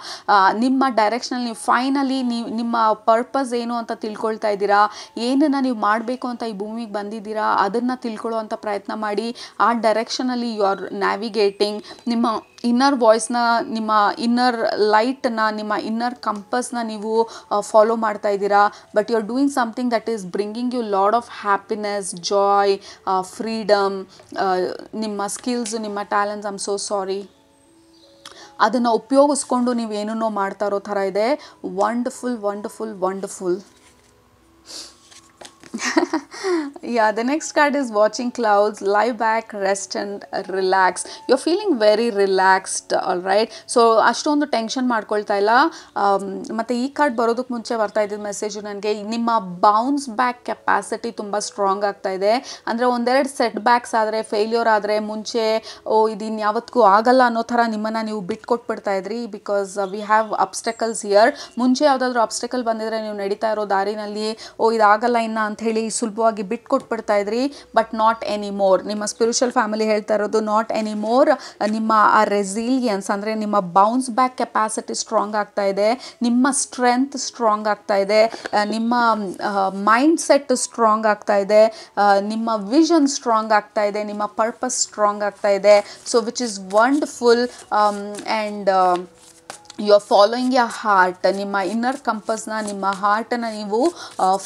ನಿಮ್ಮ ಡೈರೆಕ್ಷನಲ್ಲಿ ನೀವು ಫೈನಲಿ ನಿಮ್ಮ ಪರ್ಪಸ್ ಏನು ಅಂತ ತಿಳ್ಕೊಳ್ತಾ ಇದ್ದೀರಾ. ಏನನ್ನು ನೀವು ಮಾಡಬೇಕು ಅಂತ ಈ ಭೂಮಿಗೆ ಬಂದಿದ್ದೀರಾ ಅದನ್ನು ತಿಳ್ಕೊಳ್ಳೋ ಅಂಥ ಪ್ರಯತ್ನ ಮಾಡಿ. ಆ ಡೈರೆಕ್ಷನಲ್ಲಿ ಯು ಆರ್ ನ್ಯಾವಿಗೇಟಿಂಗ್. ನಿಮ್ಮ ಇನ್ನರ್ ವಾಯ್ಸ್ನ, ನಿಮ್ಮ ಇನ್ನರ್ ಲೈಟನ್ನ, ನಿಮ್ಮ ಇನ್ನರ್ ಕಂಪಸ್ನ ನೀವು ಫಾಲೋ ಮಾಡ್ತಾ ಇದ್ದೀರಾ. But you are doing something that is bringing you load of happiness, joy, freedom. ನಿಮ್ಮ ಸ್ಕಿಲ್ಸ್, ನಿಮ್ಮ talents, I am so sorry, ಅದನ್ನು ಉಪಯೋಗಿಸ್ಕೊಂಡು ನೀವು ಏನನ್ನೋ ಮಾಡ್ತಾ ಇರೋ ಥರ ಇದೆ. Wonderful, wonderful, wonderful. Yeah, the next card is watching clouds, lie back, rest and relax. You're feeling very relaxed, all right. So ಅಷ್ಟೊಂದು ಟೆನ್ಷನ್ ಮಾಡ್ಕೊಳ್ತಾ ಇಲ್ಲ. ಮತ್ತು ಈ ಕಾರ್ಡ್ ಬರೋದಕ್ಕೆ ಮುಂಚೆ ಬರ್ತಾ ಇದ್ದಿದ್ದ ಮೆಸೇಜು ನನಗೆ, ನಿಮ್ಮ ಬೌನ್ಸ್ ಬ್ಯಾಕ್ ಕೆಪಾಸಿಟಿ ತುಂಬ ಸ್ಟ್ರಾಂಗ್ ಆಗ್ತಾ ಇದೆ. ಅಂದರೆ ಒಂದೆರಡು ಸೆಟ್ ಬ್ಯಾಕ್ಸ್ ಆದರೆ, ಫೇಲ್ಯೂರ್ ಆದರೆ ಮುಂಚೆ ಇದು ಇನ್ಯಾವತ್ತಿಗೂ ಆಗಲ್ಲ ಅನ್ನೋ ಥರ ನಿಮ್ಮನ್ನು ನೀವು ಬಿಟ್ಕೊಟ್ಬಿಡ್ತಾ ಇದ್ರಿ. Because we have obstacles here. ಮುಂಚೆ ಯಾವುದಾದ್ರೂ ಅಬ್ಸ್ಟಕಲ್ ಬಂದಿದ್ರೆ ನೀವು ನಡೀತಾ ಇರೋ ದಾರಿನಲ್ಲಿ ಇದಾಗಲ್ಲ ಇನ್ನು ಅಂತ ಹೇಳಿ ಸುಲಭವಾಗಿ ಬಿಟ್ಕೊಟ್ಬಿಡ್ತಾ ಇದ್ರಿ. But not anymore. ನಿಮ್ಮ ಸ್ಪಿರಿಚುವಲ್ ಫ್ಯಾಮಿಲಿ ಹೇಳ್ತಾ ಇರೋದು ನಾಟ್ ಎನಿಮೋರ್. ನಿಮ್ಮ ಆ ರೆಸಿಲಿಯನ್ಸ್ ಅಂದರೆ ನಿಮ್ಮ ಬೌನ್ಸ್ ಬ್ಯಾಕ್ ಕೆಪಾಸಿಟಿ ಸ್ಟ್ರಾಂಗ್ ಆಗ್ತಾ ಇದೆ, ನಿಮ್ಮ ಸ್ಟ್ರೆಂತ್ ಸ್ಟ್ರಾಂಗ್ ಆಗ್ತಾ ಇದೆ, ನಿಮ್ಮ ಮೈಂಡ್ ಸೆಟ್ ಸ್ಟ್ರಾಂಗ್ ಆಗ್ತಾ ಇದೆ, ನಿಮ್ಮ ವಿಷನ್ ಸ್ಟ್ರಾಂಗ್ ಆಗ್ತಾ ಇದೆ, ನಿಮ್ಮ ಪರ್ಪಸ್ ಸ್ಟ್ರಾಂಗ್ ಆಗ್ತಾ ಇದೆ. So which is wonderful. And you are following your heart. ನಿಮ್ಮ ಇನ್ನರ್ ಕಂಪಸ್ನ, ನಿಮ್ಮ ಹಾರ್ಟನ್ನು ನೀವು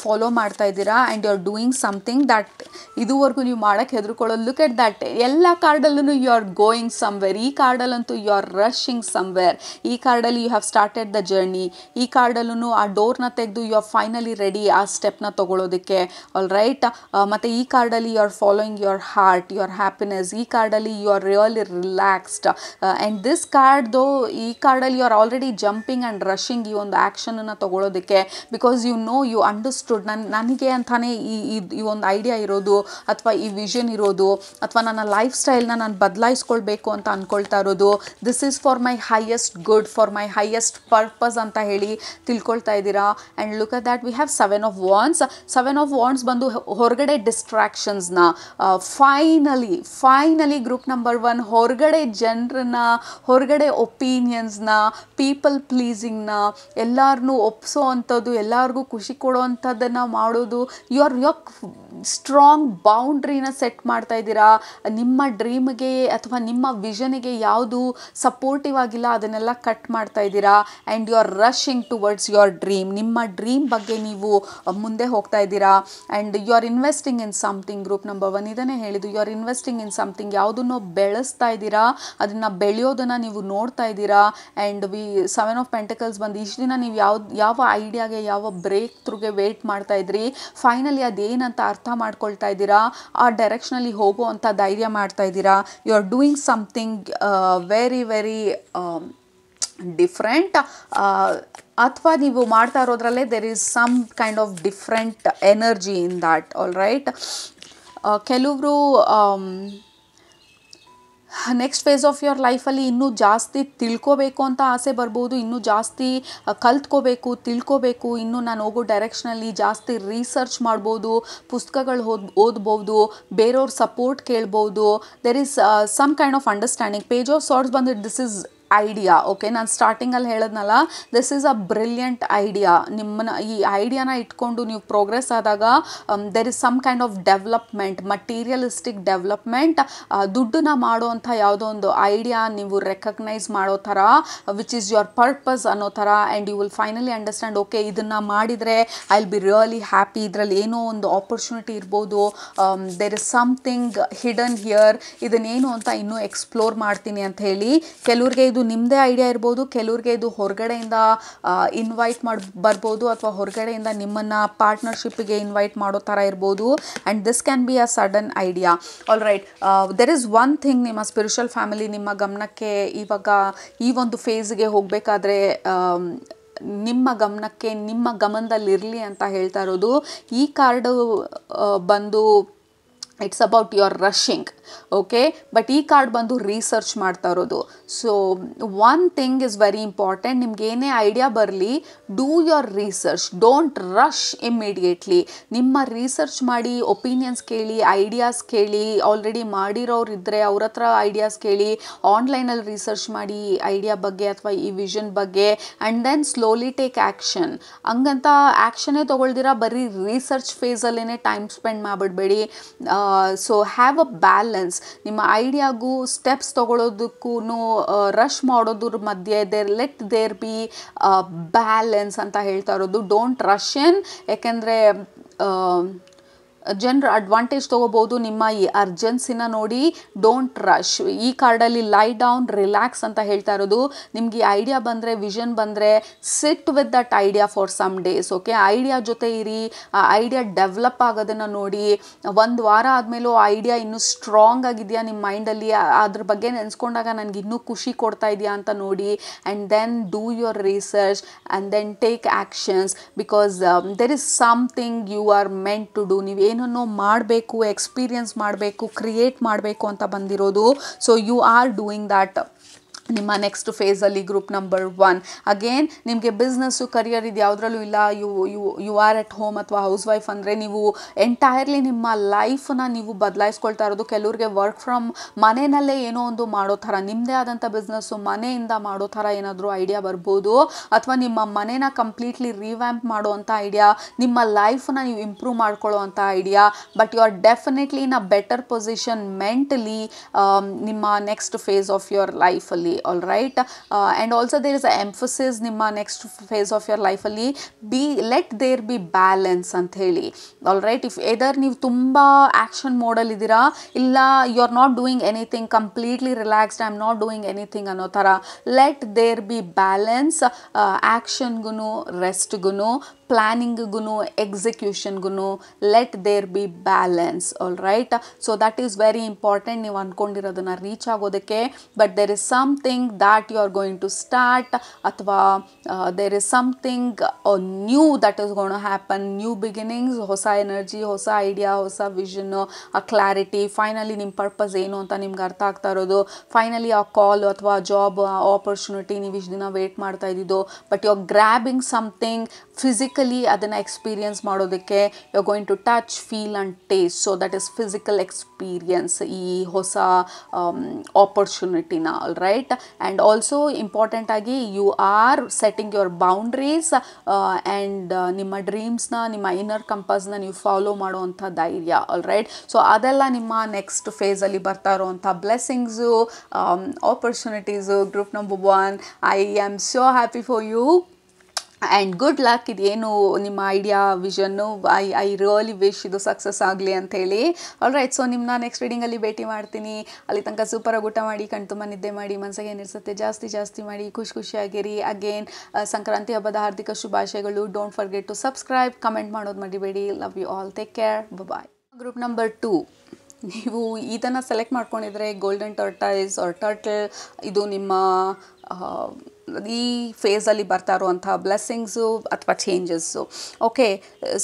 ಫಾಲೋ ಮಾಡ್ತಾ ಇದ್ದೀರಾ. And you are doing something that ಇದುವರೆಗೂ ನೀವು ಮಾಡೋಕ್ಕೆ ಹೆದರ್ಕೊಳ್ಳೋದು. ಲುಕ್ ಎಟ್ ದಟ್, ಎಲ್ಲ ಕಾರ್ಡಲ್ಲೂ ಯು ಆರ್ ಗೋಯಿಂಗ್ ಸಮ್ವೇರ್. ಈ ಕಾರ್ಡಲ್ಲಂತೂ ಯು ಆರ್ ರಶಿಂಗ್ ಸಮ್ವೇರ್. ಈ ಕಾರ್ಡಲ್ಲಿ you have started the journey. ಈ ಕಾರ್ಡಲ್ಲೂ ಆ ಡೋರ್ನ ತೆಗೆದು ಯು ಆರ್ ಫೈನಲಿ ರೆಡಿ ಆ ಸ್ಟೆಪ್ನ ತೊಗೊಳೋದಕ್ಕೆ, ಆಲ್ ರೈಟ್. ಮತ್ತು ಈ ಕಾರ್ಡಲ್ಲಿ you are following your heart, your happiness. ಈ ಕಾರ್ಡಲ್ಲಿ you are really relaxed. And this ಕಾರ್ಡ್ದು, ಈ ಕಾರ್ಡಲ್ಲಿ you are already jumping and rushing ಈ ಒಂದು ಆ್ಯಕ್ಷನನ್ನು ತೊಗೊಳೋದಕ್ಕೆ. ಬಿಕಾಸ್ ಯು ಅಂಡರ್ಸ್ಟುಡ್, ನನಗೆ ಅಂತಾನೆ ಈ ಒಂದು ಐಡಿಯಾ ಇರೋದು ಅಥವಾ ಈ ವಿಷನ್ ಇರೋದು ಅಥವಾ ನನ್ನ ಲೈಫ್ ಸ್ಟೈಲ್ನ ನಾನು ಬದಲಾಯಿಸ್ಕೊಳ್ಬೇಕು ಅಂತ ಅಂದ್ಕೊಳ್ತಾ ಇರೋದು. This is for my highest good, for my highest purpose ಅಂತ ಹೇಳಿ ತಿಳ್ಕೊಳ್ತಾ ಇದ್ದೀರಾ. And look at that, we have 7 of Wands. 7 of Wands ಬಂದು ಹೊರಗಡೆ ಡಿಸ್ಟ್ರಾಕ್ಷನ್ಸ್ನ, ಫೈನಲಿ ಗ್ರೂಪ್ ನಂಬರ್ 1 ಹೊರಗಡೆ ಜನರನ್ನ, ಹೊರಗಡೆ ಒಪಿನಿಯನ್ಸ್ನ, ಪೀಪಲ್ ಪ್ಲೀಸಿಂಗ್ನ, ಎಲ್ಲರನ್ನೂ ಒಪ್ಸೋ ಅಂಥದ್ದು, ಎಲ್ಲರಿಗೂ ಖುಷಿ ಕೊಡೋ ಅಂಥದ್ದನ್ನು ಮಾಡೋದು. ಯು ಆರ್ ಸ್ಟ್ರಾಂಗ್ ಬೌಂಡ್ರಿನ ಸೆಟ್ ಮಾಡ್ತಾ ಇದ್ದೀರಾ. ನಿಮ್ಮ ಡ್ರೀಮ್ಗೆ ಅಥವಾ ನಿಮ್ಮ ವಿಷನಿಗೆ ಯಾವುದು ಸಪೋರ್ಟಿವ್ ಆಗಿಲ್ಲ ಅದನ್ನೆಲ್ಲ ಕಟ್ ಮಾಡ್ತಾ ಇದ್ದೀರಾ. And you are rushing towards your dream. ನಿಮ್ಮ ಡ್ರೀಮ್ ಬಗ್ಗೆ ನೀವು ಮುಂದೆ ಹೋಗ್ತಾ ಇದ್ದೀರಾ. And you are investing in something. Group number 1 ಇದನ್ನೇ ಹೇಳಿದ್ದು, you are investing in something. ಯಾವುದನ್ನೋ ಬೆಳೆಸ್ತಾ ಇದ್ದೀರಾ, ಅದನ್ನು ಬೆಳೆಯೋದನ್ನು ನೀವು ನೋಡ್ತಾ ಇದ್ದೀರಾ. And we seven of pentacles ಬಂದು ಇಷ್ಟು ದಿನ ನೀವು ಯಾವ ಐಡಿಯಾಗೆ ಯಾವ ಬ್ರೇಕ್ ಥ್ರೂಗೆ ವೇಟ್ ಮಾಡ್ತಾ ಇದ್ರಿ, ಫೈನಲಿ ಅದೇನಂತ ಅರ್ಥ ಮಾಡ್ಕೊಳ್ತಾ ಇದ್ದೀರಾ, ಆ ಡೈರೆಕ್ಷನಲ್ಲಿ ಹೋಗೋ ಅಂತ ಧೈರ್ಯ ಮಾಡ್ತಾ ಇದ್ದೀರಾ. You are doing something very very different, ಅಥವಾ ನೀವು ಮಾಡ್ತಾ ಇರೋದ್ರಲ್ಲೇ there is some kind of different energy in that. All right, ಕೆಲವರು ನೆಕ್ಸ್ಟ್ ಫೇಸ್ ಆಫ್ ಯುವರ್ ಲೈಫಲ್ಲಿ ಇನ್ನೂ ಜಾಸ್ತಿ ತಿಳ್ಕೋಬೇಕು ಅಂತ ಆಸೆ ಬರ್ಬೋದು, ಇನ್ನೂ ಜಾಸ್ತಿ ಕಲ್ತ್ಕೋಬೇಕು, ತಿಳ್ಕೋಬೇಕು, ಇನ್ನೂ ನಾನು ಹೋಗೋ ಡೈರೆಕ್ಷನಲ್ಲಿ ಜಾಸ್ತಿ ರಿಸರ್ಚ್ ಮಾಡ್ಬೋದು, ಪುಸ್ತಕಗಳು ಓದ್ಬೋದು, ಬೇರೆಯವ್ರ ಸಪೋರ್ಟ್ ಕೇಳ್ಬೋದು. There is some kind of understanding. Page of swords ಬಂದು ದಿಸ್ ಇಸ್ ಐಡಿಯಾ. ಓಕೆ, ನಾನು ಸ್ಟಾರ್ಟಿಂಗಲ್ಲಿ ಹೇಳಿದ್ನಲ್ಲ, this is a brilliant idea. ನಿಮ್ಮನ್ನ ಈ ಐಡಿಯಾನ ಇಟ್ಕೊಂಡು ನೀವು ಪ್ರೋಗ್ರೆಸ್ ಆದಾಗ there is some kind of development, materialistic development. ದುಡ್ಡನ್ನ ಮಾಡುವಂಥ ಯಾವುದೋ ಒಂದು ಐಡಿಯಾ ನೀವು ರೆಕಗ್ನೈಸ್ ಮಾಡೋ ಥರ, ವಿಚ್ ಈಸ್ ಯುವರ್ ಪರ್ಪಸ್ ಅನ್ನೋ ಥರ, and you will finally understand, okay ಇದನ್ನು ಮಾಡಿದರೆ I will be really happy, ಇದರಲ್ಲಿ ಏನೋ ಒಂದು ಆಪರ್ಚುನಿಟಿ ಇರ್ಬೋದು, there is something hidden here, ಇದನ್ನೇನು ಅಂತ ಇನ್ನೂ ಎಕ್ಸ್ಪ್ಲೋರ್ ಮಾಡ್ತೀನಿ ಅಂತ ಹೇಳಿ. ಕೆಲವ್ರಿಗೆ ಇದು ನಿಮ್ಮದೇ ಐಡಿಯಾ ಇರ್ಬೋದು, ಕೆಲವ್ರಿಗೆ ಇದು ಹೊರಗಡೆಯಿಂದ ಇನ್ವೈಟ್ ಬರ್ಬೋದು, ಅಥವಾ ಹೊರಗಡೆಯಿಂದ ನಿಮ್ಮನ್ನು ಪಾರ್ಟ್ನರ್ಶಿಪ್ಗೆ ಇನ್ವೈಟ್ ಮಾಡೋ ಥರ ಇರ್ಬೋದು. And this can be a sudden idea. All right, there is one thing, ನಿಮ್ಮ ಸ್ಪಿರಿಚುವಲ್ ಫ್ಯಾಮಿಲಿ ನಿಮ್ಮ ಗಮನಕ್ಕೆ ಇವಾಗ ಈ ಒಂದು ಫೇಸ್ಗೆ ಹೋಗಬೇಕಾದ್ರೆ ನಿಮ್ಮ ಗಮನಕ್ಕೆ, ನಿಮ್ಮ ಗಮನದಲ್ಲಿರಲಿ ಅಂತ ಹೇಳ್ತಾ ಇರೋದು. ಈ ಕಾರ್ಡು ಬಂದು it's about your rushing. Okay, but ಈ ಕಾರ್ಡ್ ಬಂದು ರಿಸರ್ಚ್ ಮಾಡ್ತಾ ಇರೋದು. So one thing is very important, ನಿಮ್ಗೆ ಏನೇ ಐಡಿಯಾ ಬರಲಿ, do your research, don't rush immediately. ನಿಮ್ಮ ರಿಸರ್ಚ್ ಮಾಡಿ, ಒಪಿನಿಯನ್ಸ್ ಕೇಳಿ, ಐಡಿಯಾಸ್ ಕೇಳಿ, ಆಲ್ರೆಡಿ ಮಾಡಿರೋರು ಇದ್ದರೆ ಅವ್ರ ಹತ್ರ ಐಡಿಯಾಸ್ ಕೇಳಿ, ಆನ್ಲೈನಲ್ಲಿ ರಿಸರ್ಚ್ ಮಾಡಿ ಈ ಐಡಿಯಾ ಬಗ್ಗೆ ಅಥವಾ ಈ ವಿಷನ್ ಬಗ್ಗೆ, and then slowly take action. ಹಂಗಂತ ಆ್ಯಕ್ಷನೇ ತೊಗೊಳ್ದಿರಾ ಬರೀ ರಿಸರ್ಚ್ ಫೇಸಲ್ಲೇ ಟೈಮ್ ಸ್ಪೆಂಡ್ ಮಾಡಿಬಿಡ್ಬೇಡಿ. So have a balance. ನಿಮ್ಮ ಐಡಿಯಾಗೂ ಸ್ಟೆಪ್ಸ್ ತೊಗೊಳೋದಕ್ಕೂ ರಶ್ ಮಾಡೋದ್ರ ಮಧ್ಯೆ ಲೆಟ್ ದೇರ್ ಬಿ ಬ್ಯಾಲೆನ್ಸ್ ಅಂತ ಹೇಳ್ತಾ ಇರೋದು. ಡೋಂಟ್ ರಶ್ ಇನ್, ಯಾಕೆಂದರೆ ಜನರು ಅಡ್ವಾಂಟೇಜ್ ತೊಗೋಬೋದು ನಿಮ್ಮ ಈ ಅರ್ಜೆನ್ಸಿನ ನೋಡಿ. Don't rush. ಈ ಕಾರ್ಡಲ್ಲಿ ಲೈ ಡೌನ್, ರಿಲ್ಯಾಕ್ಸ್ ಅಂತ ಹೇಳ್ತಾ ಇರೋದು. ನಿಮ್ಗೆ ಈ ಐಡಿಯಾ ಬಂದರೆ, ವಿಷನ್ ಬಂದರೆ, sit with that idea for some days. Okay, idea ಜೊತೆ ಇರಿ, ಆ ಐಡಿಯಾ ಡೆವಲಪ್ ಆಗೋದನ್ನು ನೋಡಿ. ಒಂದು ವಾರ ಆದಮೇಲೂ ಆ ಐಡಿಯಾ ಇನ್ನೂ ಸ್ಟ್ರಾಂಗ್ ಆಗಿದೆಯಾ ನಿಮ್ಮ ಮೈಂಡಲ್ಲಿ, ಅದ್ರ ಬಗ್ಗೆ ನೆನೆಸ್ಕೊಂಡಾಗ ನನಗೆ ಇನ್ನೂ ಖುಷಿ ಕೊಡ್ತಾ ಇದೆಯಾ ಅಂತ ನೋಡಿ. And then do your research and then take actions, because there is something you are meant to do. ನೀವು ಏನನ್ನೋ ಮಾಡಬೇಕು, ಎಕ್ಸ್ಪೀರಿಯನ್ಸ್ ಮಾಡಬೇಕು, ಕ್ರಿಯೇಟ್ ಮಾಡಬೇಕು ಅಂತ ಬಂದಿರೋದು. So you are doing that ನಿಮ್ಮ ನೆಕ್ಸ್ಟ್ ಫೇಸಲ್ಲಿ. ಗ್ರೂಪ್ ನಂಬರ್ 1 ಅಗೇನ್, ನಿಮಗೆ ಬಿಸ್ನೆಸ್ಸು, ಕರಿಯರ್ ಇದು ಯಾವುದ್ರಲ್ಲೂ ಇಲ್ಲ, ಯು ಆರ್ ಎಟ್ ಹೋಮ್ ಅಥವಾ ಹೌಸ್ ವೈಫ್ ಅಂದರೆ ನೀವು ಎಂಟೈರ್ಲಿ ನಿಮ್ಮ ಲೈಫನ್ನ ನೀವು ಬದಲಾಯಿಸ್ಕೊಳ್ತಾ ಇರೋದು. ಕೆಲವ್ರಿಗೆ ವರ್ಕ್ ಫ್ರಮ್ ಮನೆಯಲ್ಲೇ ಏನೋ ಒಂದು ಮಾಡೋ ಥರ, ನಿಮ್ಮದೇ ಆದಂಥ ಬಿಸ್ನೆಸ್ಸು ಮನೆಯಿಂದ ಮಾಡೋ ಥರ ಏನಾದರೂ ಐಡಿಯಾ ಬರ್ಬೋದು, ಅಥವಾ ನಿಮ್ಮ ಮನೇನ ಕಂಪ್ಲೀಟ್ಲಿ ರಿವ್ಯಾಂಪ್ ಮಾಡುವಂಥ ಐಡಿಯಾ, ನಿಮ್ಮ ಲೈಫನ್ನ ನೀವು ಇಂಪ್ರೂವ್ ಮಾಡ್ಕೊಳ್ಳೋ ಅಂಥ idea. But you are definitely in a better position mentally ನಿಮ್ಮ ನೆಕ್ಸ್ಟ್ ಫೇಸ್ ಆಫ್ ಯುವರ್ ಲೈಫಲ್ಲಿ. all right, and also there is a emphasis ನಿಮ್ಮ next phase of your life ಅಲ್ಲಿ let there be balance ಅಂತ ಹೇಳಿ. all right, if either ನೀವು ತುಂಬಾ action mode ಅಲ್ಲಿ ಇದ್ದೀರಾ, ಇಲ್ಲ you are not doing anything, completely relaxed, I am not doing anything ಅನ್ನೋ ಥರ, let there be balance. ಆ್ಯಕ್ಷನ್ಗೂ ರೆಸ್ಟ್ಗೂ, ಪ್ಲ್ಯಾನಿಂಗ್ಗೂ ಎಕ್ಸಿಕ್ಯೂಷನ್ಗೂ let there be balance. All right, so that is very important ನೀವು ಅಂದ್ಕೊಂಡಿರೋದನ್ನು ರೀಚ್ ಆಗೋದಕ್ಕೆ. But there is something that you are going to start, ಅಥವಾ there is something new that is gonna happen, new beginnings, ಹೊಸ energy, ಹೊಸ idea, ಹೊಸ ವಿಷನ್ನು, ಆ clarity, finally ನಿಮ್ಮ ಪರ್ಪಸ್ ಏನು ಅಂತ ನಿಮ್ಗೆ ಅರ್ಥ ಆಗ್ತಾ ಇರೋದು. ಫೈನಲಿ ಆ ಕಾಲ್ ಅಥವಾ ಜಾಬ್ ಆಪರ್ಚುನಿಟಿ ನೀವು ಇಷ್ಟು ದಿನ ವೇಟ್ ಮಾಡ್ತಾ ಇದ್ದಿದ್ದು, but you are grabbing something physically, ಅದನ್ನು ಎಕ್ಸ್ಪೀರಿಯನ್ಸ್ ಮಾಡೋದಕ್ಕೆ you are going to touch, feel and taste. So that is physical experience ಈ ಹೊಸ ಆಪರ್ಚುನಿಟಿನ. All right, and also important ಆಗಿ you are setting your boundaries and ನಿಮ್ಮ ಡ್ರೀಮ್ಸ್ನ, ನಿಮ್ಮ inner ಕಂಪಸ್ನ ನೀವು ಫಾಲೋ ಮಾಡುವಂಥ ಧೈರ್ಯ. ಆಲ್ ರೈಟ್, ಸೊ ಅದೆಲ್ಲ ನಿಮ್ಮ ನೆಕ್ಸ್ಟ್ ಫೇಸಲ್ಲಿ ಬರ್ತಾ ಇರೋವಂಥ blessings, opportunities. Group number 1, I am so happy for you. And good luck. ಇದೇನು ನಿಮ್ಮ ಐಡಿಯಾ ವಿಷನ್ನು ಐ ರಿಯಲಿ ವಿಶ್ ಇದು ಸಕ್ಸಸ್ ಆಗಲಿ ಅಂಥೇಳಿ. ಆಲ್ ರೈಟ್, ಸೊ ನಿಮ್ಮನ್ನ ನೆಕ್ಸ್ಟ್ ರೀಡಿಂಗಲ್ಲಿ ಭೇಟಿ ಮಾಡ್ತೀನಿ. ಅಲ್ಲಿ ತನಕ ಸೂಪರಾಗಿ ಊಟ ಮಾಡಿ, ಕಣ್ತುಂಬ ನಿದ್ದೆ ಮಾಡಿ, ಮನಸ್ಸಿಗೆ ಏನಿರ್ತದೆ ಜಾಸ್ತಿ ಮಾಡಿ ಖುಷಿಯಾಗಿರಿ. ಅಗೇನ್ ಸಂಕ್ರಾಂತಿ ಹಬ್ಬದ ಹಾರ್ದಿಕ ಶುಭಾಶಯಗಳು. Don't forget to subscribe, comment ಮಾಡೋದು ಮರಿಬೇಡಿ. Love you all, take care, bye. Group number 2, ನೀವು ಇದನ್ನು ಸೆಲೆಕ್ಟ್ ಮಾಡ್ಕೊಂಡಿದ್ರೆ ಗೋಲ್ಡನ್ ಟರ್ಟೈಸ್ ಆರ್ ಟರ್ಟಲ್, ಇದು ನಿಮ್ಮ ಈ ಫೇಸಲ್ಲಿ ಬರ್ತಾ ಇರುವಂಥ ಬ್ಲೆಸ್ಸಿಂಗ್ಸು ಅಥವಾ changes. Okay,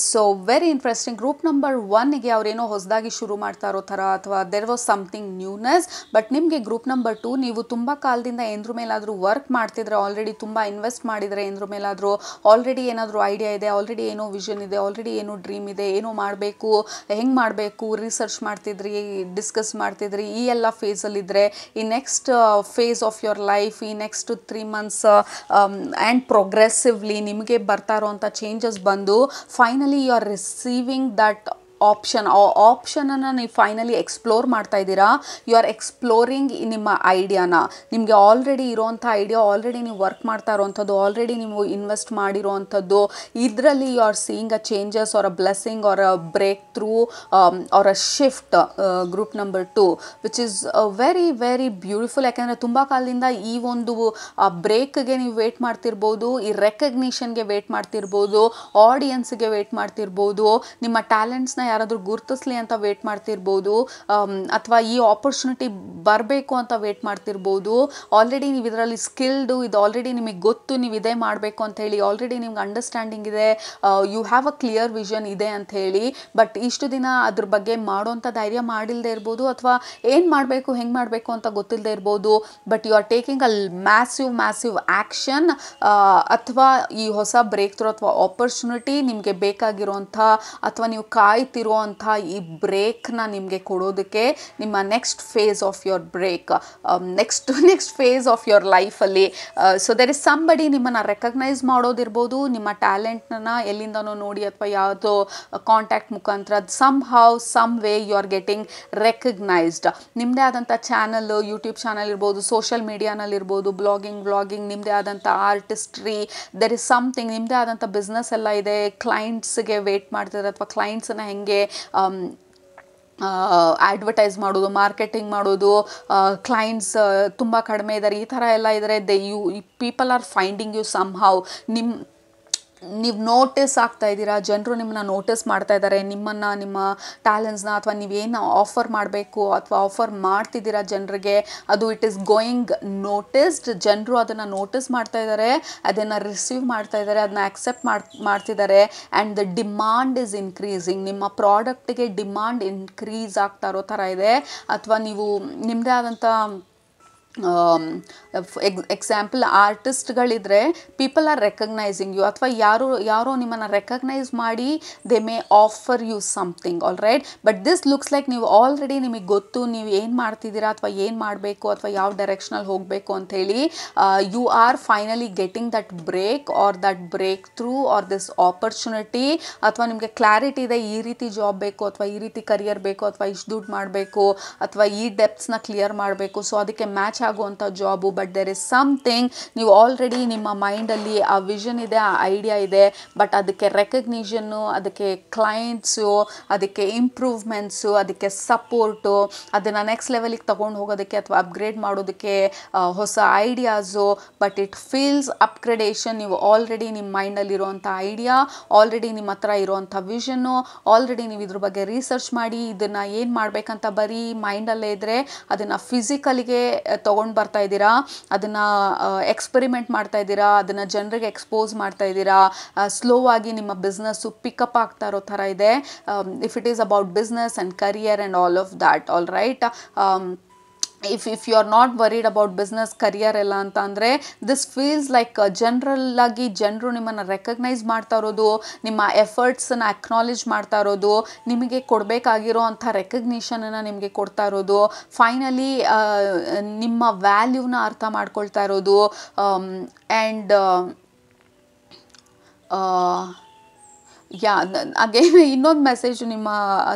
so very interesting. Group number 1ಗೆ ಅವರೇನೋ ಹೊಸದಾಗಿ ಶುರು ಮಾಡ್ತಾ ಇರೋ ಥರ ಅಥವಾ there was something newness. But ನಿಮಗೆ ಗ್ರೂಪ್ ನಂಬರ್ 2, ನೀವು ತುಂಬ ಕಾಲದಿಂದ ಏನ್ರ ಮೇಲಾದರೂ ವರ್ಕ್ ಮಾಡ್ತಿದ್ರೆ, ಆಲ್ರೆಡಿ ತುಂಬ ಇನ್ವೆಸ್ಟ್ ಮಾಡಿದರೆ, ಏನ್ರ ಮೇಲಾದರೂ ಆಲ್ರೆಡಿ ಏನಾದರೂ ಐಡಿಯಾ ಇದೆ, ಆಲ್ರೆಡಿ ಏನೋ ವಿಷನ್ ಇದೆ, ಆಲ್ರೆಡಿ ಏನೋ ಡ್ರೀಮ್ ಇದೆ, ಏನೋ ಮಾಡಬೇಕು, ಹೆಂಗೆ ಮಾಡಬೇಕು ರಿಸರ್ಚ್ ಮಾಡ್ತಿದ್ರಿ, ಡಿಸ್ಕಸ್ ಮಾಡ್ತಿದ್ರಿ, ಈ ಎಲ್ಲ ಫೇಸಲ್ಲಿದ್ದರೆ ಈ next phase of your life, ಈ ನೆಕ್ಸ್ಟ್ 3 months ಆ್ಯಂಡ್ ಪ್ರೋಗ್ರೆಸಿವ್ಲಿ ನಿಮಗೆ ಬರ್ತಾ ಇರೋವಂಥ ಚೇಂಜಸ್ ಬಂದು finally you are receiving that ಆಪ್ಷನನ್ನು ನೀವು ಫೈನಲಿ ಎಕ್ಸ್ಪ್ಲೋರ್ ಮಾಡ್ತಾ ಇದ್ದೀರಾ. ಯು ಆರ್ ಎಕ್ಸ್ಪ್ಲೋರಿಂಗ್ ನಿಮ್ಮ ಐಡಿಯಾನ. ನಿಮಗೆ ಆಲ್ರೆಡಿ ಇರೋವಂಥ ಐಡಿಯಾ, ಆಲ್ರೆಡಿ ನೀವು ವರ್ಕ್ ಮಾಡ್ತಾ ಇರೋವಂಥದ್ದು, ಆಲ್ರೆಡಿ ನೀವು ಇನ್ವೆಸ್ಟ್ ಮಾಡಿರೋವಂಥದ್ದು, ಇದರಲ್ಲಿ you are seeing a changes or a blessing or a breakthrough or a shift. Group number 2 which is very very beautiful. ಯಾಕೆಂದರೆ ತುಂಬ ಕಾಲದಿಂದ ಈ ಒಂದು ಬ್ರೇಕ್ಗೆ ನೀವು ವೇಟ್ ಮಾಡ್ತಿರ್ಬೋದು, ಈ ರೆಕಗ್ನಿಷನ್ಗೆ ವೇಟ್ ಮಾಡ್ತಿರ್ಬೋದು, ಆಡಿಯನ್ಸ್ಗೆ ವೇಟ್ ಮಾಡ್ತಿರ್ಬೋದು, ನಿಮ್ಮ ಟ್ಯಾಲೆಂಟ್ಸ್ನ ಯಾರಾದರೂ ಗುರುತಿಸ್ಲಿ ಅಂತ ವೇಟ್ ಮಾಡ್ತಿರ್ಬೋದು, ಅಥವಾ ಈ ಆಪರ್ಚುನಿಟಿ ಬರಬೇಕು ಅಂತ ವೇಟ್ ಮಾಡ್ತಿರ್ಬೋದು. ಆಲ್ರೆಡಿ ನೀವು ಇದರಲ್ಲಿ ಸ್ಕಿಲ್ಡು, ಇದು ಆಲ್ರೆಡಿ ನಿಮಗೆ ಗೊತ್ತು, ನೀವು ಇದೇ ಮಾಡಬೇಕು ಅಂತ ಹೇಳಿ ಆಲ್ರೆಡಿ ನಿಮ್ಗೆ ಅಂಡರ್ಸ್ಟ್ಯಾಂಡಿಂಗ್ ಇದೆ, you have a clear vision ಇದೆ ಅಂತ ಹೇಳಿ. ಬಟ್ ಇಷ್ಟು ದಿನ ಅದ್ರ ಬಗ್ಗೆ ಮಾಡೋಂಥ ಧೈರ್ಯ ಮಾಡಿಲ್ಲದೆ ಇರ್ಬೋದು, ಅಥವಾ ಏನು ಮಾಡಬೇಕು, ಹೆಂಗೆ ಮಾಡಬೇಕು ಅಂತ ಗೊತ್ತಿಲ್ಲದೆ ಇರ್ಬೋದು. But you are taking a massive action, ಅಥವಾ ಈ ಹೊಸ ಬ್ರೇಕ್ ಥ್ರೂ ಅಥವಾ ಆಪರ್ಚುನಿಟಿ ನಿಮಗೆ ಬೇಕಾಗಿರೋಂಥ ಅಥವಾ ನೀವು ಕಾಯ್ತಿರುವಂಥ ಈ ಬ್ರೇಕ್ನ ನಿಮಗೆ ಕೊಡೋದಕ್ಕೆ ನಿಮ್ಮ next phase of your break, next phase of your ಲೈಫಲ್ಲಿ. ಸೊ ದೆರ್ ಇಸ್ ಸಂಬಡಿ ನಿಮ್ಮನ್ನು ರೆಕಗ್ನೈಸ್ ಮಾಡೋದಿರ್ಬೋದು, ನಿಮ್ಮ ಟ್ಯಾಲೆಂಟ್ನ ಎಲ್ಲಿಂದನೋ ನೋಡಿ ಅಥವಾ ಯಾವುದೋ ಕಾಂಟ್ಯಾಕ್ಟ್ ಮುಖಾಂತರ some way you are getting recognised. ನಿಮ್ಮದೇ ಆದಂಥ ಚಾನಲ್, ಯೂಟ್ಯೂಬ್ ಚಾನಲ್ ಇರ್ಬೋದು, ಸೋಷಿಯಲ್ ಮೀಡಿಯಾನಲ್ಲಿರ್ಬೋದು, ಬ್ಲಾಗಿಂಗ್, ನಿಮ್ಮದೇ ಆದಂಥ ಆರ್ಟಿಸ್ಟ್ರಿ, ದೆರ್ ಇಸ್ ಸಮಥಿಂಗ್, ನಿಮ್ಮದೇ ಆದಂಥ ಬಿಸ್ನೆಸ್ ಎಲ್ಲ ಇದೆ. ಕ್ಲೈಂಟ್ಸ್ಗೆ ವೇಟ್ ಮಾಡ್ತಿದ್ದಾರೆ ಅಥವಾ ಕ್ಲೈಂಟ್ಸನ್ನು ಹೆಂಗೆ ಅಡ್ವರ್ಟೈಸ್ ಮಾಡೋದು, ಮಾರ್ಕೆಟಿಂಗ್ ಮಾಡೋದು, ಕ್ಲೈಂಟ್ಸ್ ತುಂಬ ಕಡಿಮೆ ಇದ್ದಾರೆ, ಈ ಥರ ಎಲ್ಲ ಇದ್ದಾರೆ. People are finding you somehow. ನೀವು ನೋಟಿಸ್ ಆಗ್ತಾ ಇದ್ದೀರಾ, ಜನರು ನಿಮ್ಮನ್ನ ನೋಟಿಸ್ ಮಾಡ್ತಾ ಇದ್ದಾರೆ, ನಿಮ್ಮ ಟ್ಯಾಲೆಂಟ್ಸ್ನ, ಅಥವಾ ನೀವೇನು ಆಫರ್ ಮಾಡಬೇಕು ಅಥವಾ ಆಫರ್ ಮಾಡ್ತಿದ್ದೀರಾ ಜನರಿಗೆ, ಅದು ಇಟ್ ಈಸ್ ಗೋಯಿಂಗ್ ನೋಟಿಸ್ಡ್. ಜನರು ಅದನ್ನು ನೋಟಿಸ್ ಮಾಡ್ತಾ ಇದ್ದಾರೆ, ಅದನ್ನು ರಿಸೀವ್ ಮಾಡ್ತಾ ಇದ್ದಾರೆ, ಅದನ್ನ ಆಕ್ಸೆಪ್ಟ್ ಮಾಡ್ತಿದ್ದಾರೆ. And the demand is increasing. ನಿಮ್ಮ ಪ್ರಾಡಕ್ಟ್ಗೆ ಡಿಮಾಂಡ್ ಇನ್ಕ್ರೀಸ್ ಆಗ್ತಾ ಇರೋ ಥರ ಇದೆ. ಅಥವಾ ನೀವು ನಿಮ್ಮದೇ ಆದಂಥ ಎಕ್ಸಾಂಪಲ್ ಆರ್ಟಿಸ್ಟ್ಗಳಿದ್ರೆ ಪೀಪಲ್ ಆರ್ ರೆಕಗ್ನೈಸಿಂಗ್ ಯು, ಅಥವಾ ಯಾರೋ ನಿಮ್ಮನ್ನು ರೆಕಗ್ನೈಸ್ ಮಾಡಿ they may offer you something. All right, but this looks like ನೀವು ಆಲ್ರೆಡಿ ನಿಮಗೆ ಗೊತ್ತು ನೀವು ಏನು ಮಾಡ್ತಿದ್ದೀರಾ ಅಥವಾ ಏನು ಮಾಡಬೇಕು ಅಥವಾ ಯಾವ ಡೈರೆಕ್ಷನಲ್ಲಿ ಹೋಗಬೇಕು ಅಂಥೇಳಿ. You are finally getting that break or that breakthrough or this opportunity. ಅಥವಾ ನಿಮಗೆ ಕ್ಲಾರಿಟಿ ಇದೆ, ಈ ರೀತಿ ಜಾಬ್ ಬೇಕು ಅಥವಾ ಈ ರೀತಿ ಕರಿಯರ್ ಬೇಕು ಅಥವಾ ಇಷ್ಟು ದುಡ್ಡು ಮಾಡಬೇಕು ಅಥವಾ ಈ ಡೆಪ್ತ್ಸ್ನ ಕ್ಲಿಯರ್ ಮಾಡಬೇಕು. ಸೊ ಅದಕ್ಕೆ ಮ್ಯಾಚ್ ಆಗುವಂಥ job. But there is something, ನೀವು ಆಲ್ರೆಡಿ ನಿಮ್ಮ ಮೈಂಡಲ್ಲಿ ಆ ವಿಷನ್ ಇದೆ, ಆ ಐಡಿಯಾ ಇದೆ, ಬಟ್ ಅದಕ್ಕೆ ರೆಕಗ್ನಿಷನ್ನು, ಅದಕ್ಕೆ ಕ್ಲೈಂಟ್ಸು, ಅದಕ್ಕೆ ಇಂಪ್ರೂವ್ಮೆಂಟ್ಸು, ಅದಕ್ಕೆ ಸಪೋರ್ಟು, ಅದನ್ನು ನೆಕ್ಸ್ಟ್ ಲೆವೆಲಿಗೆ ತೊಗೊಂಡು ಹೋಗೋದಕ್ಕೆ ಅಥವಾ ಅಪ್ಗ್ರೇಡ್ ಮಾಡೋದಕ್ಕೆ ಹೊಸ ideas. But it feels upgradation. ನೀವು ಆಲ್ರೆಡಿ ನಿಮ್ಮ ಮೈಂಡಲ್ಲಿರುವಂಥ ಐಡಿಯಾ, ಆಲ್ರೆಡಿ ನಿಮ್ಮ ಹತ್ರ ಇರುವಂಥ ವಿಷನ್ನು, ಆಲ್ರೆಡಿ ನೀವು ಇದ್ರ ಬಗ್ಗೆ ರಿಸರ್ಚ್ ಮಾಡಿ ಇದನ್ನು ಏನು ಮಾಡಬೇಕಂತ ಬರೀ ಮೈಂಡಲ್ಲೇ ಇದ್ದರೆ ಅದನ್ನು ಫಿಸಿಕಲಿಗೆ ತೊಗೊಂಡು ಬರ್ತಾ ಇದ್ದೀರಾ, ಅದನ್ನು ಎಕ್ಸ್ಪೆರಿಮೆಂಟ್ ಮಾಡ್ತಾ ಇದ್ದೀರಾ, ಅದನ್ನು ಜನರಿಗೆ ಎಕ್ಸ್ಪೋಸ್ ಮಾಡ್ತಾ ಇದ್ದೀರಾ. ಸ್ಲೋ ಆಗಿ ನಿಮ್ಮ ಬಿಸ್ನೆಸ್ಸು ಪಿಕಪ್ ಆಗ್ತಾ ಇರೋ ಥರ ಇದೆ. If it is about business and career and all of that. All right, if you are not worried about business career ಎಲ್ಲ ಅಂತ ಅಂದರೆ ದಿಸ್ ಫೀಲ್ಸ್ ಲೈಕ್ ಜನರಲ್ಲಾಗಿ ಜನರು ನಿಮ್ಮನ್ನು ರೆಕಗ್ನೈಸ್ ಮಾಡ್ತಾ ಇರೋದು, ನಿಮ್ಮ ಎಫರ್ಟ್ಸನ್ನು ಅಕ್ನಾಲೇಜ್ ಮಾಡ್ತಾ ಇರೋದು, ನಿಮಗೆ ಕೊಡಬೇಕಾಗಿರೋ ಅಂಥ ರೆಕಗ್ನಿಷನನ್ನು ನಿಮಗೆ ಕೊಡ್ತಾ ಇರೋದು, ಫೈನಲಿ ನಿಮ್ಮ ವ್ಯಾಲ್ಯೂನ ಅರ್ಥ ಮಾಡ್ಕೊಳ್ತಾ ಇರೋದು. ಆ್ಯಂಡ್ ಯಾ ಅಗೇನ್ ಇನ್ನೊಂದು ಮೆಸೇಜ್ ನಿಮ್ಮ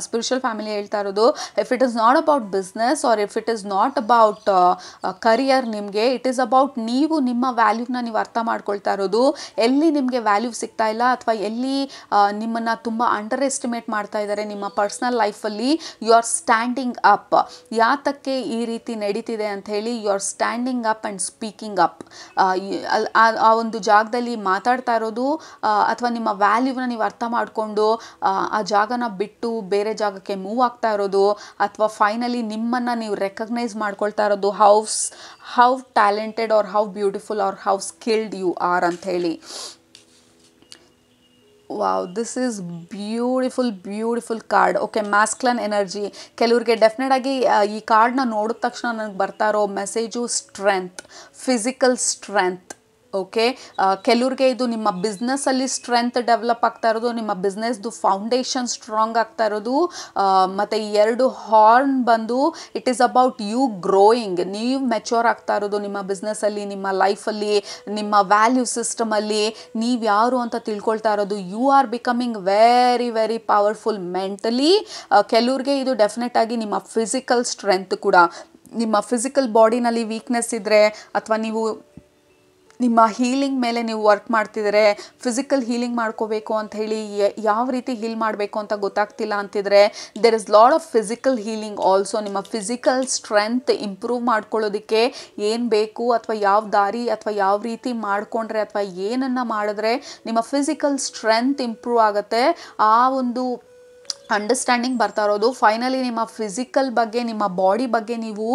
ಸ್ಪಿರಿಚುವಲ್ ಫ್ಯಾಮಿಲಿ ಹೇಳ್ತಾ ಇರೋದು, if it is not about business or if it is not about career, ನಿಮಗೆ ಇಟ್ ಈಸ್ ಅಬೌಟ್ ನೀವು ನಿಮ್ಮ ವ್ಯಾಲ್ಯೂನ ನೀವು ಅರ್ಥ ಮಾಡ್ಕೊಳ್ತಾ ಇರೋದು. ಎಲ್ಲಿ ನಿಮಗೆ ವ್ಯಾಲ್ಯೂ ಸಿಗ್ತಾ ಇಲ್ಲ ಅಥವಾ ಎಲ್ಲಿ ನಿಮ್ಮನ್ನು ತುಂಬ ಅಂಡರ್ ಎಸ್ಟಿಮೇಟ್ ಮಾಡ್ತಾ ಇದ್ದಾರೆ ನಿಮ್ಮ ಪರ್ಸ್ನಲ್ ಲೈಫಲ್ಲಿ, ಯು ಆರ್ ಸ್ಟ್ಯಾಂಡಿಂಗ್ ಅಪ್. ಯಾತಕ್ಕೆ ಈ ರೀತಿ ನಡೀತಿದೆ ಅಂತ ಹೇಳಿ you are standing up and speaking up. ಆ ಒಂದು ಜಾಗದಲ್ಲಿ ಮಾತಾಡ್ತಾ ಇರೋದು ಅಥವಾ ನಿಮ್ಮ ವ್ಯಾಲ್ಯೂನ ನೀವು ಅರ್ಥ ಮಾಡಿಕೊಂಡು ಆ ಜಾಗನ ಬಿಟ್ಟು ಬೇರೆ ಜಾಗಕ್ಕೆ ಮೂವ್ ಆಗ್ತಾ ಇರೋದು, ಅಥವಾ ಫೈನಲಿ ನಿಮ್ಮನ್ನು ನೀವು ರೆಕಗ್ನೈಸ್ ಮಾಡ್ಕೊಳ್ತಾ ಇರೋದು, how talented are how beautiful are how skilled you are ಅಂತ ಹೇಳಿ. Wow, this is beautiful card. Okay, masculine energy ಕೆಲವ್ರಿಗೆ ಡೆಫಿನೆಟ್ ಆಗಿ ಈ ಕಾರ್ಡ್ನ ನೋಡಿದ ತಕ್ಷಣ ನನಗೆ ಬರ್ತಾ ಇರೋ message strength, physical strength. Okay, ಕೆಲವ್ರಿಗೆ ಇದು ನಿಮ್ಮ ಬಿಸ್ನೆಸ್ಸಲ್ಲಿ ಸ್ಟ್ರೆಂತ್ ಡೆವಲಪ್ ಆಗ್ತಾ ಇರೋದು, ನಿಮ್ಮ ಬಿಸ್ನೆಸ್ದು ಫೌಂಡೇಶನ್ ಸ್ಟ್ರಾಂಗ್ ಆಗ್ತಾ ಇರೋದು. ಮತ್ತು ಈ 2 ಹಾರ್ನ್ ಬಂದು it is about you growing, ನೀವು ಮೆಚೂರ್ ಆಗ್ತಾ ಇರೋದು ನಿಮ್ಮ ಬಿಸ್ನೆಸ್ಸಲ್ಲಿ, ನಿಮ್ಮ ಲೈಫಲ್ಲಿ, ನಿಮ್ಮ ವ್ಯಾಲ್ಯೂ ಸಿಸ್ಟಮಲ್ಲಿ ನೀವು ಯಾರು ಅಂತ ತಿಳ್ಕೊಳ್ತಾ ಇರೋದು. You are becoming very powerful mentally. ಕೆಲವ್ರಿಗೆ ಇದು ಡೆಫಿನೆಟ್ ಆಗಿ ನಿಮ್ಮ ಫಿಸಿಕಲ್ ಸ್ಟ್ರೆಂತ್ ಕೂಡ. ನಿಮ್ಮ ಫಿಸಿಕಲ್ ಬಾಡಿನಲ್ಲಿ ವೀಕ್ನೆಸ್ ಇದ್ದರೆ ಅಥವಾ ನೀವು ನಿಮ್ಮ ಹೀಲಿಂಗ್ ಮೇಲೆ ನೀವು ವರ್ಕ್ ಮಾಡ್ತಿದ್ರೆ, ಫಿಸಿಕಲ್ ಹೀಲಿಂಗ್ ಮಾಡ್ಕೋಬೇಕು ಅಂತ ಹೇಳಿ ಯಾವ ರೀತಿ ಹೀಲ್ ಮಾಡಬೇಕು ಅಂತ ಗೊತ್ತಾಗ್ತಿಲ್ಲ ಅಂತಿದ್ರೆ, there is lot of physical healing also. ನಿಮ್ಮ ಫಿಸಿಕಲ್ ಸ್ಟ್ರೆಂತ್ ಇಂಪ್ರೂವ್ ಮಾಡ್ಕೊಳ್ಳೋದಕ್ಕೆ ಏನು ಬೇಕು ಅಥವಾ ಯಾವ ದಾರಿ ಅಥವಾ ಯಾವ ರೀತಿ ಮಾಡಿಕೊಂಡ್ರೆ ಅಥವಾ ಏನನ್ನು ಮಾಡಿದ್ರೆ ನಿಮ್ಮ ಫಿಸಿಕಲ್ ಸ್ಟ್ರೆಂತ್ ಇಂಪ್ರೂವ್ ಆಗುತ್ತೆ, ಆ ಒಂದು ಅಂಡರ್ಸ್ಟ್ಯಾಂಡಿಂಗ್ ಬರ್ತಾ ಇರೋದು. ಫೈನಲಿ ನಿಮ್ಮ ಫಿಸಿಕಲ್ ಬಗ್ಗೆ, ನಿಮ್ಮ ಬಾಡಿ ಬಗ್ಗೆ ನೀವು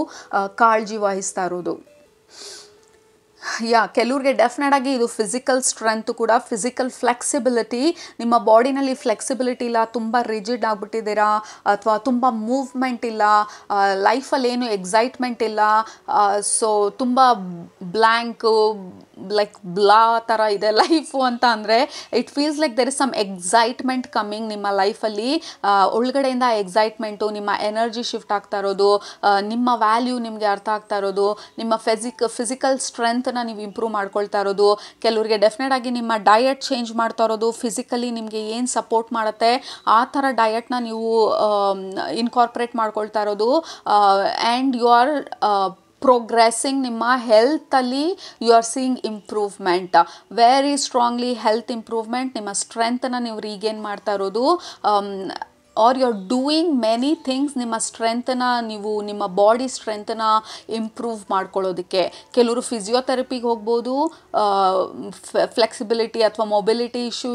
ಕಾಳಜಿ ವಹಿಸ್ತಾ ಇರೋದು. ಕೆಲವ್ರಿಗೆ ಡೆಫಿನೆಟ್ ಆಗಿ ಇದು ಫಿಸಿಕಲ್ ಸ್ಟ್ರೆಂತ್ ಕೂಡ. ಫಿಸಿಕಲ್ ಫ್ಲೆಕ್ಸಿಬಿಲಿಟಿ, ನಿಮ್ಮ ಬಾಡಿನಲ್ಲಿ ಫ್ಲೆಕ್ಸಿಬಿಲಿಟಿ ಇಲ್ಲ, ತುಂಬ ರಿಜಿಡ್ ಆಗಿಬಿಟ್ಟಿದ್ದೀರಾ ಅಥವಾ ತುಂಬ ಮೂವ್ಮೆಂಟ್ ಇಲ್ಲ, ಲೈಫಲ್ಲಿ ಏನು ಎಕ್ಸೈಟ್ಮೆಂಟ್ ಇಲ್ಲ, ಸೊ ತುಂಬ ಬ್ಲ್ಯಾಂಕು ಲೈಕ್ ಬ್ಲಾ ಥರ ಇದೆ ಲೈಫು ಅಂತ ಅಂದರೆ, it feels like there is some excitement coming ನಿಮ್ಮ ಲೈಫಲ್ಲಿ. ಒಳಗಡೆಯಿಂದ ಎಕ್ಸೈಟ್ಮೆಂಟು, ನಿಮ್ಮ ಎನರ್ಜಿ ಶಿಫ್ಟ್ ಆಗ್ತಾ ಇರೋದು, ನಿಮ್ಮ ವ್ಯಾಲ್ಯೂ ನಿಮಗೆ ಅರ್ಥ ಆಗ್ತಾ ಇರೋದು, ನಿಮ್ಮ ಫಿಸಿಕಲ್ ಸ್ಟ್ರೆಂತ್ನ ನೀವು ಇಂಪ್ರೂವ್ ಮಾಡ್ಕೊಳ್ತಾ ಇರೋದು. ಕೆಲವರಿಗೆ ಡೆಫಿನೆಟ್ ಆಗಿ ನಿಮ್ಮ ಡಯಟ್ ಚೇಂಜ್ ಮಾಡ್ತಾ ಇರೋದು, ಫಿಸಿಕಲಿ ನಿಮಗೆ ಏನು ಸಪೋರ್ಟ್ ಮಾಡುತ್ತೆ ಆ ಥರ ಡಯಟ್ನ ನೀವು ಇನ್ಕಾರ್ಪೊರೇಟ್ ಮಾಡ್ಕೊಳ್ತಾ ಇರೋದು. ಆ್ಯಂಡ್ ಯು ಆರ್ ಪ್ರೋಗ್ರೆಸ್ಸಿಂಗ್, ನಿಮ್ಮ ಹೆಲ್ತಲ್ಲಿ you are seeing improvement, very strongly health improvement. ನಿಮ್ಮ ಸ್ಟ್ರೆಂತನ್ನು ನೀವು ರೀಗೇನ್ ಮಾಡ್ತಾ ಇರೋದು. Or you are doing many things ನಿಮ್ಮ ಸ್ಟ್ರೆಂತನ್ನ, ನೀವು ನಿಮ್ಮ ಬಾಡಿ ಸ್ಟ್ರೆಂತನ್ನ ಇಂಪ್ರೂವ್ ಮಾಡ್ಕೊಳ್ಳೋದಕ್ಕೆ. ಕೆಲವರು ಫಿಸಿಯೋಥೆರಪಿಗೆ ಹೋಗ್ಬೋದು, ಫ್ಲೆಕ್ಸಿಬಿಲಿಟಿ ಅಥವಾ ಮೊಬಿಲಿಟಿ ಇಶ್ಯೂ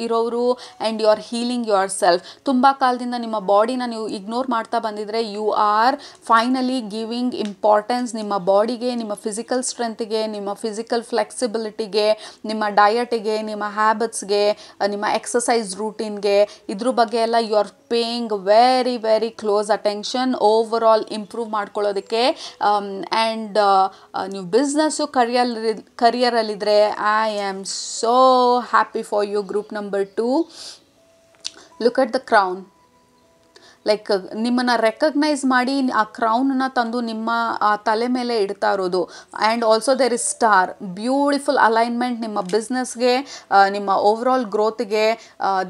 ಇರೋರು, and you are healing yourself. ತುಂಬ ಕಾಲದಿಂದ ನಿಮ್ಮ ಬಾಡಿನ ನೀವು ಇಗ್ನೋರ್ ಮಾಡ್ತಾ ಬಂದಿದ್ರೆ, you are finally giving importance ನಿಮ್ಮ ಬಾಡಿಗೆ, ನಿಮ್ಮ ಫಿಸಿಕಲ್ ಸ್ಟ್ರೆಂತ್ಗೆ, ನಿಮ್ಮ ಫಿಸಿಕಲ್ ಫ್ಲೆಕ್ಸಿಬಿಲಿಟಿಗೆ, ನಿಮ್ಮ ಡಯಟಿಗೆ, ನಿಮ್ಮ ಹ್ಯಾಬಿಟ್ಸ್ಗೆ, ನಿಮ್ಮ ಎಕ್ಸಸೈಸ್ ರೂಟೀನ್ಗೆ, ಇದ್ರ ಬಗ್ಗೆ ಎಲ್ಲ you are paying very close attention overall improve ಮಾಡ್ಕೊಳ್ಳೋದಕ್ಕೆ. ಆ್ಯಂಡ್ ನೀವು ಬಿಸ್ನೆಸ್ಸು ಕರಿಯರಲ್ಲಿದ್ದರೆ, I am so happy for you. Group number 2, look at the crown. Like ನಿಮ್ಮನ್ನು ರೆಕಗ್ನೈಸ್ ಮಾಡಿ ಆ ಕ್ರೌನನ್ನು ತಂದು ನಿಮ್ಮ ಆ ತಲೆ ಮೇಲೆ ಇಡ್ತಾ ಇರೋದು. And also there is star, beautiful alignment ನಿಮ್ಮ ಬಿಸ್ನೆಸ್ಗೆ, ನಿಮ್ಮ ಓವರ್ ಆಲ್ ಗ್ರೋತ್ಗೆ.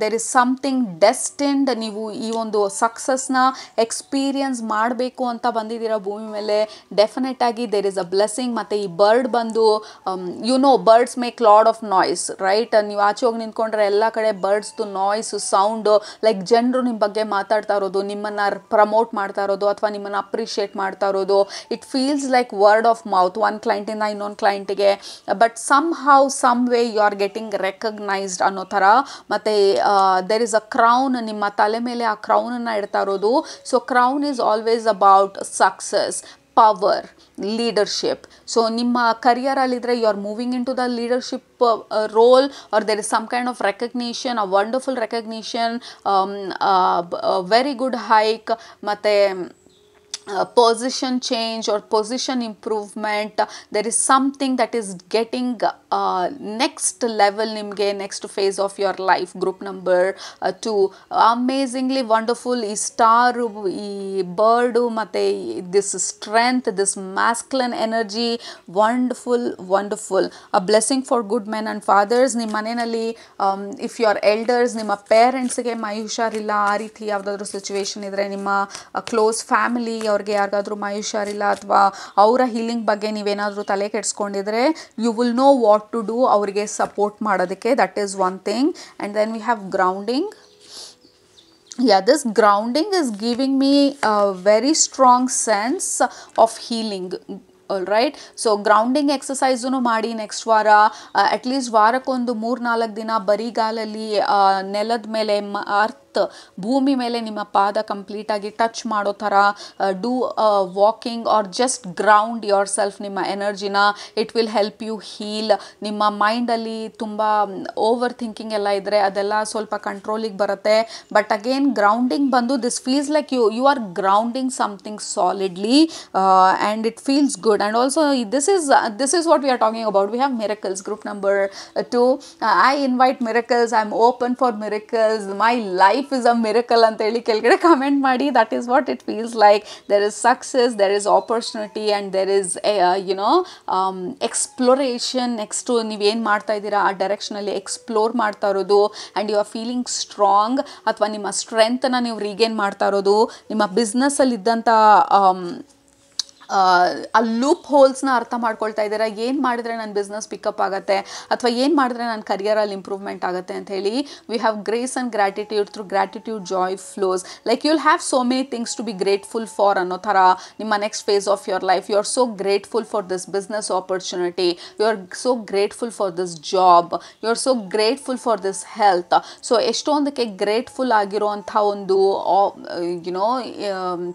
There is something destined. ನೀವು ಈ ಒಂದು ಸಕ್ಸಸ್ನ ಎಕ್ಸ್ಪೀರಿಯನ್ಸ್ ಮಾಡಬೇಕು ಅಂತ ಬಂದಿದ್ದೀರಾ ಭೂಮಿ ಮೇಲೆ. ಡೆಫಿನೆಟ್ ಆಗಿ ದೇರ್ ಇಸ್ ಅ ಬ್ಲೆಸ್ಸಿಂಗ್. ಮತ್ತು ಈ ಬರ್ಡ್ ಬಂದು, birds make lot of noise, right? ನೀವು ಆಚೆ ಹೋಗಿ ನಿಂತ್ಕೊಂಡ್ರೆ ಎಲ್ಲ ಕಡೆ ಬರ್ಡ್ಸ್ದು ನಾಯ್ಸು, ಸೌಂಡು, ಲೈಕ್ ಜನರು ನಿಮ್ಮ ಬಗ್ಗೆ ಮಾತಾಡ್ತಾ ಇರೋದು, ನಿಮ್ಮನ್ನು ಪ್ರಮೋಟ್ ಮಾಡ್ತಾ ಇರೋದು ಅಥವಾ ನಿಮ್ಮನ್ನು ಅಪ್ರಿಷಿಯೇಟ್ ಮಾಡ್ತಾ ಇರೋದು. It feels like word of mouth, ಒಂದು ಕ್ಲೈಂಟಿಂದ ಇನ್ನೊಂದು ಕ್ಲೈಂಟಿಗೆ. But somehow some way you are getting recognised ಅನ್ನೋ ಥರ. ಮತ್ತು ದೇರ್ ಇಸ್ ಅ ಕ್ರೌನ್, ನಿಮ್ಮ ತಲೆ ಮೇಲೆ ಆ ಕ್ರೌನನ್ನು ಇಡ್ತಾ ಇರೋದು. So crown is always about success, power, leadership. So ನಿಮ್ಮ ಕರಿಯರಲ್ಲಿದ್ದರೆ you are moving into the leadership role, or there is some kind of recognition, a wonderful recognition, very good hike, ಮತ್ತು position change or position improvement. There is something that is getting next level nimge next phase of your life. Group number 2 amazingly wonderful. ಈ star, ಈ bird ಮತ್ತು this strength, this masculine energy, wonderful. A blessing for good men and fathers. ನಿಮ್ಮ ಮನೆಯಲ್ಲಿ if you are elders, ನಿಮ್ಮ ಪೇರೆಂಟ್ಸ್ಗೆ ಮೈ ಹುಷಾರಿಲ್ಲ, ಆ ರೀತಿ ಯಾವುದಾದ್ರೂ ಸಿಚುವೇಶನ್ ಇದ್ದರೆ, ನಿಮ್ಮ ಕ್ಲೋಸ್ ಫ್ಯಾಮಿಲಿ ಅವ್ರಿಗೆ ಯಾರಿಗಾದ್ರೂ ಮೈ ಹುಷಾರಿಲ್ಲ ಅಥವಾ ಅವರ ಹೀಲಿಂಗ್ ಬಗ್ಗೆ ನೀವೇನಾದರೂ ತಲೆ ಕೆಡಿಸ್ಕೊಂಡಿದ್ರೆ, you will know what to do ಅವರಿಗೆ ಸಪೋರ್ಟ್ ಮಾಡೋದಕ್ಕೆ. That is one thing. And then we have grounding. Yeah, this grounding is giving me a very strong sense of healing. All right. So grounding ಎಕ್ಸಸೈಸೂ ಮಾಡಿ next ವಾರ. At least ವಾರಕ್ಕೊಂದು 3-4 ದಿನ ಬರಿಗಾಲಲ್ಲಿ ನೆಲದ ಮೇಲೆ earth ಭೂಮಿ ಮೇಲೆ ನಿಮ್ಮ ಪಾದ ಕಂಪ್ಲೀಟಾಗಿ ಟಚ್ ಮಾಡೋ ಥರ do walking or just ground yourself ನಿಮ್ಮ ಎನರ್ಜಿನ. It will help you heal. ನಿಮ್ಮ ಮೈಂಡಲ್ಲಿ ತುಂಬ ಓವರ್ ಥಿಂಕಿಂಗ್ ಎಲ್ಲ ಇದ್ದರೆ ಅದೆಲ್ಲ ಸ್ವಲ್ಪ ಕಂಟ್ರೋಲಿಗೆ ಬರುತ್ತೆ. ಬಟ್ ಅಗೇನ್ ಗ್ರೌಂಡಿಂಗ್ ಬಂದು this feels like you are grounding something solidly and it feels good. And also this is what we are talking about. We have miracles. Group number 2, I invite miracles. I'm open for miracles. My life is a miracle anta heli kelgade comment ಮಾಡಿ. That is what it feels like. There is success, there is opportunity, and there is exploration. next ನೀವು ಏನು ಮಾಡ್ತಾ ಇದ್ದೀರಾ ಆ ಡೈರೆಕ್ಷನಲ್ಲಿ explore ಮಾಡ್ತಾ ಇರೋದು, and you are feeling strong, ಅಥವಾ ನಿಮ್ಮ ಸ್ಟ್ರೆಂತನ್ನು ನೀವು ರೀಗೇನ್ ಮಾಡ್ತಾ ಇರೋದು. ನಿಮ್ಮ ಬಿಸ್ನೆಸ್ಸಲ್ಲಿ ಇದ್ದಂಥ ಆ ಲೂಪ್ ಹೋಲ್ಸ್ನ ಅರ್ಥ ಮಾಡ್ಕೊಳ್ತಾ ಇದ್ದೀರಾ. ಏನು ಮಾಡಿದ್ರೆ ನನ್ನ ಬಿಸ್ನೆಸ್ ಪಿಕಪ್ ಆಗುತ್ತೆ, ಅಥವಾ ಏನು ಮಾಡಿದ್ರೆ ನನ್ನ ಕರಿಯರಲ್ಲಿ ಇಂಪ್ರೂವ್ಮೆಂಟ್ ಆಗುತ್ತೆ ಅಂತ ಹೇಳಿ. We have grace and gratitude. Through gratitude joy flows. Like you will have so many things to be grateful for ಅನ್ನೋ ಥರ ನಿಮ್ಮ next phase of your life. You are so grateful for this business opportunity. You are so grateful for this job. You are so grateful for this health. So ಎಷ್ಟೊಂದಕ್ಕೆ grateful ಆಗಿರೋವಂಥ ಒಂದು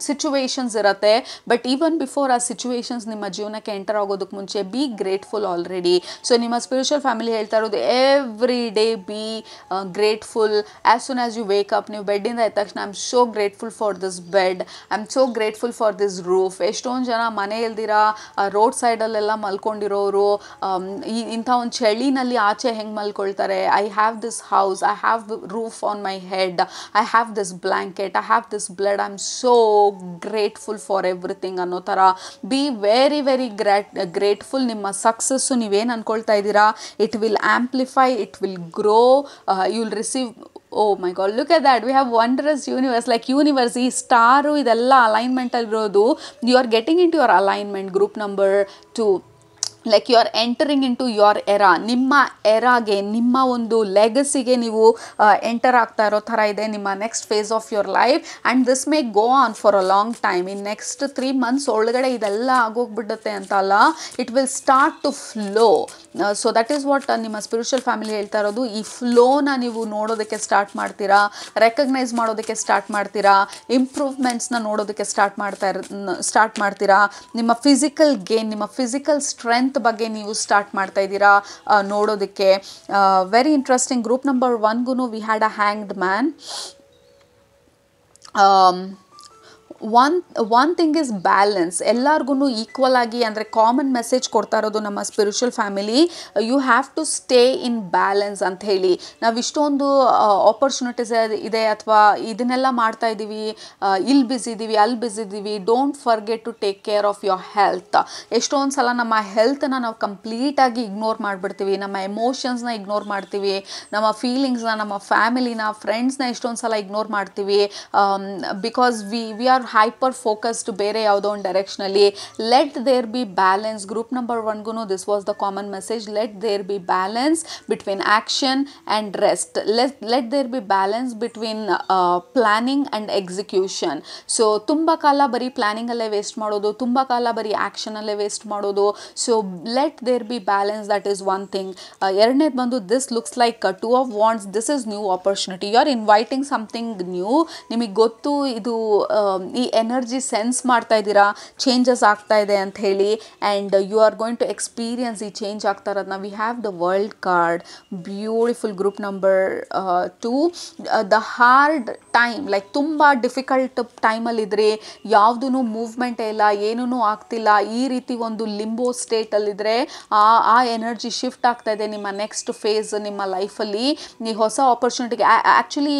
situations ಇರುತ್ತೆ. But even before ಆ situations ನಿಮ್ಮ ಜೀವನಕ್ಕೆ enter ಆಗೋದಕ್ಕೆ ಮುಂಚೆ be grateful already. So ನಿಮ್ಮ ಸ್ಪಿರಿಚುವಲ್ ಫ್ಯಾಮಿಲಿ ಹೇಳ್ತಾ ಇರೋದು every day be grateful. As soon as you wake up, ನೀವು ಬೆಡ್ಡಿಂದ ಎದ್ದ ತಕ್ಷಣ I am so grateful for this bed, I am so grateful for this roof. ಎಷ್ಟೊಂದು ಜನ ಮನೆ ಇಲ್ದಿರ ರೋಡ್ ಸೈಡಲ್ಲೆಲ್ಲ ಮಲ್ಕೊಂಡಿರೋರು ಇಂಥ ಒಂದು ಚಳಿನಲ್ಲಿ ಆಚೆ ಹೆಂಗೆ ಮಲ್ಕೊಳ್ತಾರೆ. I have this house, I have roof on my head, I have this blanket, I have this blood, I am so grateful for everything ಅನ್ನೋ ಥರ ಬಿ ವೆರಿ ವೆರಿ ಗ್ರೇಟ್ಫುಲ್. ನಿಮ್ಮ ಸಕ್ಸಸ್ಸು ನೀವೇನು ಅಂದ್ಕೊಳ್ತಾ ಇದ್ದೀರಾ, it will amplify, it will grow, you will receive. Oh my God, look at that. We have wondrous universe. Like universe, ಈ star ಇದೆಲ್ಲ ಅಲೈನ್ಮೆಂಟಲ್ಲಿರೋದು. You are getting into your alignment. Group number 2, like you are entering into your era. ನಿಮ್ಮ ಎರಾಗೆ, ನಿಮ್ಮ ಒಂದು ಲೆಗಸಿಗೆ ನೀವು enter ಆಗ್ತಾ ಇರೋ ಥರ ಇದೆ ನಿಮ್ಮ next phase of your life. And this may go on for a long time. In next 3 months ಒಳಗಡೆ ಇದೆಲ್ಲ ಆಗೋಗ್ಬಿಡುತ್ತೆ ಅಂತ ಅಲ್ಲ, it will start to flow. So that is what ನಿಮ್ಮ ಸ್ಪಿರಿಚುವಲ್ ಫ್ಯಾಮಿಲಿ ಹೇಳ್ತಾ ಇರೋದು. ಈ ಫ್ಲೋನ ನೀವು ನೋಡೋದಕ್ಕೆ ಸ್ಟಾರ್ಟ್ ಮಾಡ್ತೀರಾ, ರೆಕಗ್ನೈಸ್ ಮಾಡೋದಕ್ಕೆ ಸ್ಟಾರ್ಟ್ ಮಾಡ್ತೀರಾ, ಇಂಪ್ರೂವ್ಮೆಂಟ್ಸ್ನ ನೋಡೋದಕ್ಕೆ ಸ್ಟಾರ್ಟ್ ಮಾಡ್ತೀರಾ. ನಿಮ್ಮ ಫಿಸಿಕಲ್ ಗೇನ್, ನಿಮ್ಮ ಫಿಸಿಕಲ್ ಸ್ಟ್ರೆಂತ್ ಬಗ್ಗೆ ನೀವು ಸ್ಟಾರ್ಟ್ ಮಾಡ್ತಾ ಇದ್ದೀರಾ ನೋಡೋದಕ್ಕೆ. Very interesting. ಗ್ರೂಪ್ ನಂಬರ್ 1ಗೂ we had a hanged man. One thing is balance. ಎಲ್ಲರಿಗೂ ಈಕ್ವಲ್ ಆಗಿ, ಅಂದರೆ ಕಾಮನ್ ಮೆಸೇಜ್ ಕೊಡ್ತಾ ಇರೋದು ನಮ್ಮ spiritual family, you have to stay in balance ಅಂತ ಹೇಳಿ. ನಾವು ಇಷ್ಟೊಂದು ಆಪರ್ಚುನಿಟೀಸ್ ಇದೆ ಅಥವಾ ಇದನ್ನೆಲ್ಲ ಮಾಡ್ತಾ ಇದ್ದೀವಿ, ಇಲ್ಲಿ ಬ್ಯುಸಿ ಇದ್ದೀವಿ, ಅಲ್ಲಿ ಬ್ಯುಸಿ ಇದ್ದೀವಿ. Don't forget to take care of your health. ಎಷ್ಟೊಂದು ಸಲ ನಮ್ಮ ಹೆಲ್ತನ್ನ ನಾವು ಕಂಪ್ಲೀಟಾಗಿ ಇಗ್ನೋರ್ ಮಾಡಿಬಿಡ್ತೀವಿ, ನಮ್ಮ ಎಮೋಷನ್ಸ್ನ ಇಗ್ನೋರ್ ಮಾಡ್ತೀವಿ, ನಮ್ಮ ಫೀಲಿಂಗ್ಸ್ನ, ನಮ್ಮ ಫ್ಯಾಮಿಲಿನ, ಫ್ರೆಂಡ್ಸ್ನ ಎಷ್ಟೊಂದು ಸಲ ಇಗ್ನೋರ್ ಮಾಡ್ತೀವಿ. Because we are hyper focused ಬೇರೆ ಯಾವುದೋ ಒಂದು ಡೈರೆಕ್ಷನಲ್ಲಿ. Let there be balance. Group number 1ಗೂ this was the common message. Let there be balance between action and rest. Let there be balance between planning and execution. So ತುಂಬ ಕಾಲ ಬರೀ ಪ್ಲ್ಯಾನಿಂಗಲ್ಲೇ waste ಮಾಡೋದು, ತುಂಬ ಕಾಲ ಬರೀ ಆ್ಯಕ್ಷನಲ್ಲೇ ವೇಸ್ಟ್ ಮಾಡೋದು. So let there be balance. That is one thing. ಎರಡನೇದು ಬಂದು this looks like 2 of Wands. This is new opportunity. You are inviting something new. ನಿಮಗೆ ಗೊತ್ತು ಇದು ಈ ಎನರ್ಜಿ ಸೆನ್ಸ್ ಮಾಡ್ತಾ ಇದ್ದೀರಾ ಚೇಂಜಸ್ ಆಗ್ತಾ ಇದೆ ಅಂತ ಹೇಳಿ, and you are going to experience ಈ ಚೇಂಜ್ ಆಗ್ತಾ ಇರೋದನ್ನ. We have the world card, beautiful. Group number 2, the hard time, like ತುಂಬ ಡಿಫಿಕಲ್ಟ್ ಟೈಮಲ್ಲಿದ್ದರೆ, ಯಾವುದೂ ಮೂವ್ಮೆಂಟೇ ಇಲ್ಲ, ಏನೂ ಆಗ್ತಿಲ್ಲ, ಈ ರೀತಿ ಒಂದು ಲಿಂಬೋ ಸ್ಟೇಟಲ್ಲಿದ್ದರೆ ಆ ಎನರ್ಜಿ ಶಿಫ್ಟ್ ಆಗ್ತಾ ಇದೆ. ನಿಮ್ಮ ನೆಕ್ಸ್ಟ್ ಫೇಸ್ ನಿಮ್ಮ ಲೈಫಲ್ಲಿ ನೀವು ಹೊಸ ಆಪರ್ಚುನಿಟಿಗೆ ಆ್ಯಕ್ಚುಲಿ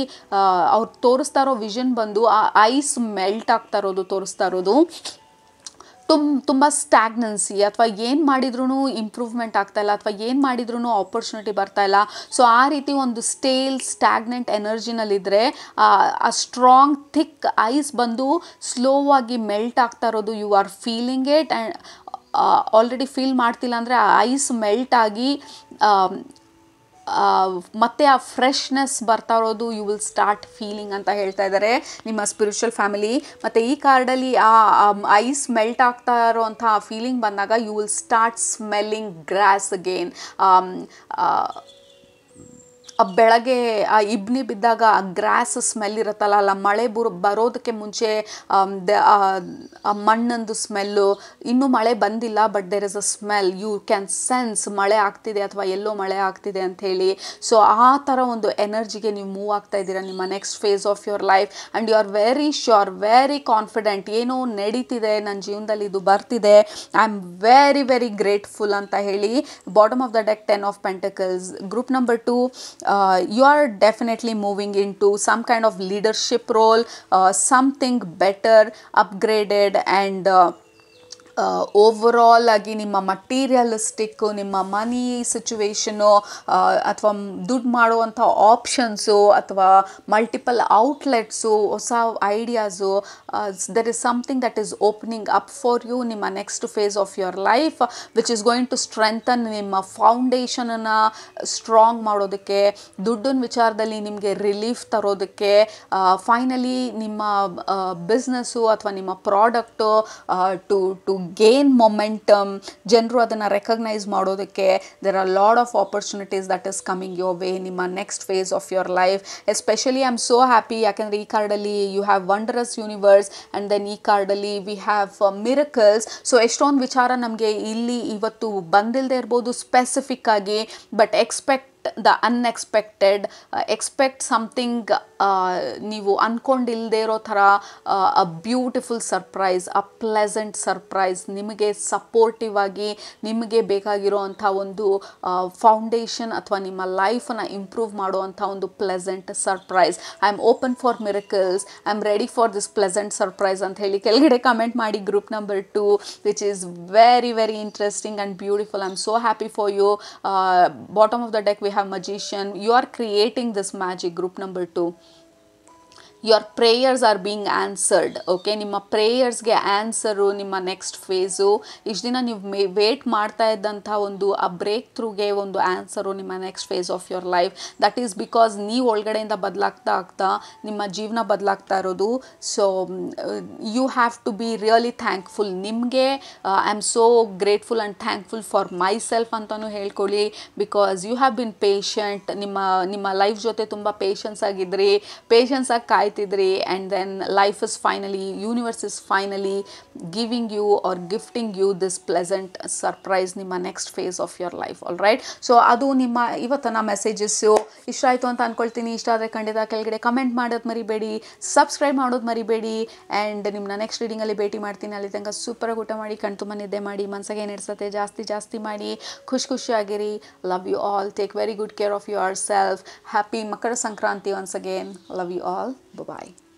ಅವ್ರು ತೋರಿಸ್ತಾ ಇರೋ ವಿಷನ್ ಬಂದು ಆ ಐಸ್ ಮೆಲ್ಟ್ ಆಗ್ತಾ ಇರೋದು ತೋರಿಸ್ತಾ ಇರೋದು. ತುಂಬ ಸ್ಟ್ಯಾಗ್ನೆನ್ಸಿ, ಅಥವಾ ಏನು ಮಾಡಿದ್ರೂ ಇಂಪ್ರೂವ್ಮೆಂಟ್ ಆಗ್ತಾಯಿಲ್ಲ, ಅಥವಾ ಏನು ಮಾಡಿದ್ರೂ ಆಪರ್ಚುನಿಟಿ ಬರ್ತಾಯಿಲ್ಲ. ಸೊ ಆ ರೀತಿ ಒಂದು ಸ್ಟ್ಯಾಗ್ನೆಂಟ್ ಎನರ್ಜಿನಲ್ಲಿದ್ದರೆ ಆ ಸ್ಟ್ರಾಂಗ್ ಥಿಕ್ ಐಸ್ ಬಂದು ಸ್ಲೋ ಆಗಿ ಮೆಲ್ಟ್ ಆಗ್ತಾ ಇರೋದು you are feeling it. And already feel ಮಾಡ್ತಿಲ್ಲ ಅಂದರೆ ಆ ಐಸ್ ಮೆಲ್ಟ್ ಆಗಿ ಮತ್ತು ಆ ಫ್ರೆಶ್ನೆಸ್ ಬರ್ತಾ ಇರೋದು ಯು ವಿಲ್ ಸ್ಟಾರ್ಟ್ ಫೀಲಿಂಗ್ ಅಂತ ಹೇಳ್ತಾ ಇದ್ದಾರೆ ನಿಮ್ಮ ಸ್ಪಿರಿಚುವಲ್ ಫ್ಯಾಮಿಲಿ. ಮತ್ತು ಈ ಕಾರ್ಡಲ್ಲಿ ಆ ಐಸ್ ಮೆಲ್ಟ್ ಆಗ್ತಾ ಇರೋವಂಥ ಆ ಫೀಲಿಂಗ್ ಬಂದಾಗ you will start smelling grass again. ಬೆಳಗ್ಗೆ ಆ ಇಬ್ನಿ ಬಿದ್ದಾಗ ಆ ಗ್ರಾಸ್ ಸ್ಮೆಲ್ ಇರುತ್ತಲ್ಲ, ಅಲ್ಲ ಮಳೆ ಬರೋದಕ್ಕೆ ಮುಂಚೆ ಆ ಮಣ್ಣಂದು ಸ್ಮೆಲ್ಲು, ಇನ್ನೂ ಮಳೆ ಬಂದಿಲ್ಲ but there is a smell, you can sense ಮಳೆ ಆಗ್ತಿದೆ ಅಥವಾ ಎಲ್ಲೋ ಮಳೆ ಆಗ್ತಿದೆ ಅಂಥೇಳಿ. ಸೊ ಆ ಥರ ಒಂದು ಎನರ್ಜಿಗೆ ನೀವು ಮೂವ್ ಆಗ್ತಾ ಇದ್ದೀರಾ ನಿಮ್ಮ next phase of your life. And you are very sure, very confident, ಏನೋ ನಡೀತಿದೆ ನನ್ನ ಜೀವನದಲ್ಲಿ, ಇದು ಬರ್ತಿದೆ, I am very very grateful ಅಂತ ಹೇಳಿ. Bottom of the deck 10 of Pentacles. Group number 2, you are definitely moving into some kind of leadership role, something better, upgraded, and overall ಆಗಿ ನಿಮ್ಮ ಮಟೀರಿಯಲಿಸ್ಟಿಕ್ಕು, ನಿಮ್ಮ ಮನಿ ಸಿಚುವೇಶನು, ಅಥವಾ ದುಡ್ಡು ಮಾಡುವಂಥ ಆಪ್ಷನ್ಸು, ಅಥವಾ ಮಲ್ಟಿಪಲ್ ಔಟ್ಲೆಟ್ಸು, ಹೊಸ ideas, there is something that is opening up for you ನಿಮ್ಮ next phase of your life, which is going to strengthen ನಿಮ್ಮ ಫೌಂಡೇಶನನ್ನು ಸ್ಟ್ರಾಂಗ್ ಮಾಡೋದಕ್ಕೆ, ದುಡ್ಡಿನ ವಿಚಾರದಲ್ಲಿ ನಿಮಗೆ ರಿಲೀಫ್ ತರೋದಕ್ಕೆ, ಫೈನಲಿ ನಿಮ್ಮ ಬಿಸ್ನೆಸ್ಸು ಅಥವಾ ನಿಮ್ಮ ಪ್ರಾಡಕ್ಟು ಟು ಗೇನ್ ಮೊಮೆಂಟಮ್, ಜನರು ಅದನ್ನು ರೆಕಗ್ನೈಸ್ ಮಾಡೋದಕ್ಕೆ. There are lot of opportunities that is coming your way ನಿಮ್ಮ next phase of your life. Especially I am so happy, ಯಾಕೆಂದರೆ ಈ ಕಾರ್ಡಲ್ಲಿ you have wondrous universe, and then ಈ ಕಾರ್ಡಲ್ಲಿ we have miracles. So ಎಷ್ಟೊಂದು ವಿಚಾರ ನಮಗೆ ಇಲ್ಲಿ ಇವತ್ತು ಬಂದಿಲ್ಲದೆ ಇರ್ಬೋದು ಸ್ಪೆಸಿಫಿಕ್ ಆಗಿ, but expect the unexpected, expect something ನೀವು ಅಂದ್ಕೊಂಡಿಲ್ಲದೆ ಇರೋ ಥರ a beautiful surprise, a pleasant surprise, ನಿಮಗೆ ಸಪೋರ್ಟಿವ್ ಆಗಿ ನಿಮಗೆ ಬೇಕಾಗಿರೋ ಅಂಥ ಒಂದು ಫೌಂಡೇಶನ್ ಅಥವಾ ನಿಮ್ಮ ಲೈಫನ್ನು ಇಂಪ್ರೂವ್ ಮಾಡುವಂಥ ಒಂದು pleasant surprise. I am open for miracles, I am ready for this pleasant surprise ಅಂತ ಹೇಳಿ ಕೆಳಗಡೆ ಕಮೆಂಟ್ ಮಾಡಿ. Group number 2, which is very very interesting and beautiful. I am so happy for you. Bottom of the deck we have Magician. You are creating this magic. Group number 2. your prayers are being answered. Okay, ನಿಮ್ಮ ಪ್ರೇಯರ್ಸ್ಗೆ answer ನಿಮ್ಮ next face. ಇಷ್ಟು ದಿನ ನೀವು wait ಮಾಡ್ತಾ ಇದ್ದಂಥ ಒಂದು ಆ break ಥ್ರೂಗೆ ಒಂದು ಆನ್ಸರು ನಿಮ್ಮ next phase of your life. That is because ನೀವು ಒಳಗಡೆಯಿಂದ ಬದಲಾಗ್ತಾ ನಿಮ್ಮ ಜೀವನ ಬದಲಾಗ್ತಾ ಇರೋದು. So you have to be really thankful. ನಿಮಗೆ I am so grateful and thankful for myself ಅಂತಲೂ ಹೇಳ್ಕೊಳ್ಳಿ. Because you have been patient. ನಿಮ್ಮ ಲೈಫ್ ಜೊತೆ ತುಂಬ ಪೇಷನ್ಸ್ ಆಗಿದ್ರಿ, ಪೇಷನ್ಸ್ ಆಗಿ ಕಾಯ್ತಿದ್ರಿ. And then life is finally, universe is finally giving you are gifting you this pleasant surprise ನಿಮ್ಮ next phase of your life. All right. So ಅದು ನಿಮ್ಮ ಇವತ್ತಿನ ಮೆಸೇಜಸ್ಸು. ಇಷ್ಟ ಆಯಿತು ಅಂತ ಅಂದ್ಕೊಳ್ತೀನಿ. ಇಷ್ಟ ಆದರೆ ಖಂಡಿತ ಕೆಳಗಡೆ ಕಮೆಂಟ್ ಮಾಡೋದು ಮರಿಬೇಡಿ, ಸಬ್ಸ್ಕ್ರೈಬ್ ಮಾಡೋದು ಮರಿಬೇಡಿ. ಆ್ಯಂಡ್ ನಿಮ್ಮನ್ನ ನೆಕ್ಸ್ಟ್ ರೀಡಿಂಗಲ್ಲಿ ಭೇಟಿ ಮಾಡ್ತೀನಿ. ಅಲ್ಲಿ ತನಕ ಸೂಪರಾಗಿ ಊಟ ಮಾಡಿ, ಕಣ್ತುಂಬ ನಿದ್ದೆ ಮಾಡಿ, ಮನಸ್ಸಿಗೆ ಏನಿಡ್ಸತ್ತೆ ಜಾಸ್ತಿ ಮಾಡಿ, ಖುಷಿಯಾಗಿರಿ. Love you all. Take very good care of yourself. Happy Makara Sankranti once again. Love you all. Bye-bye.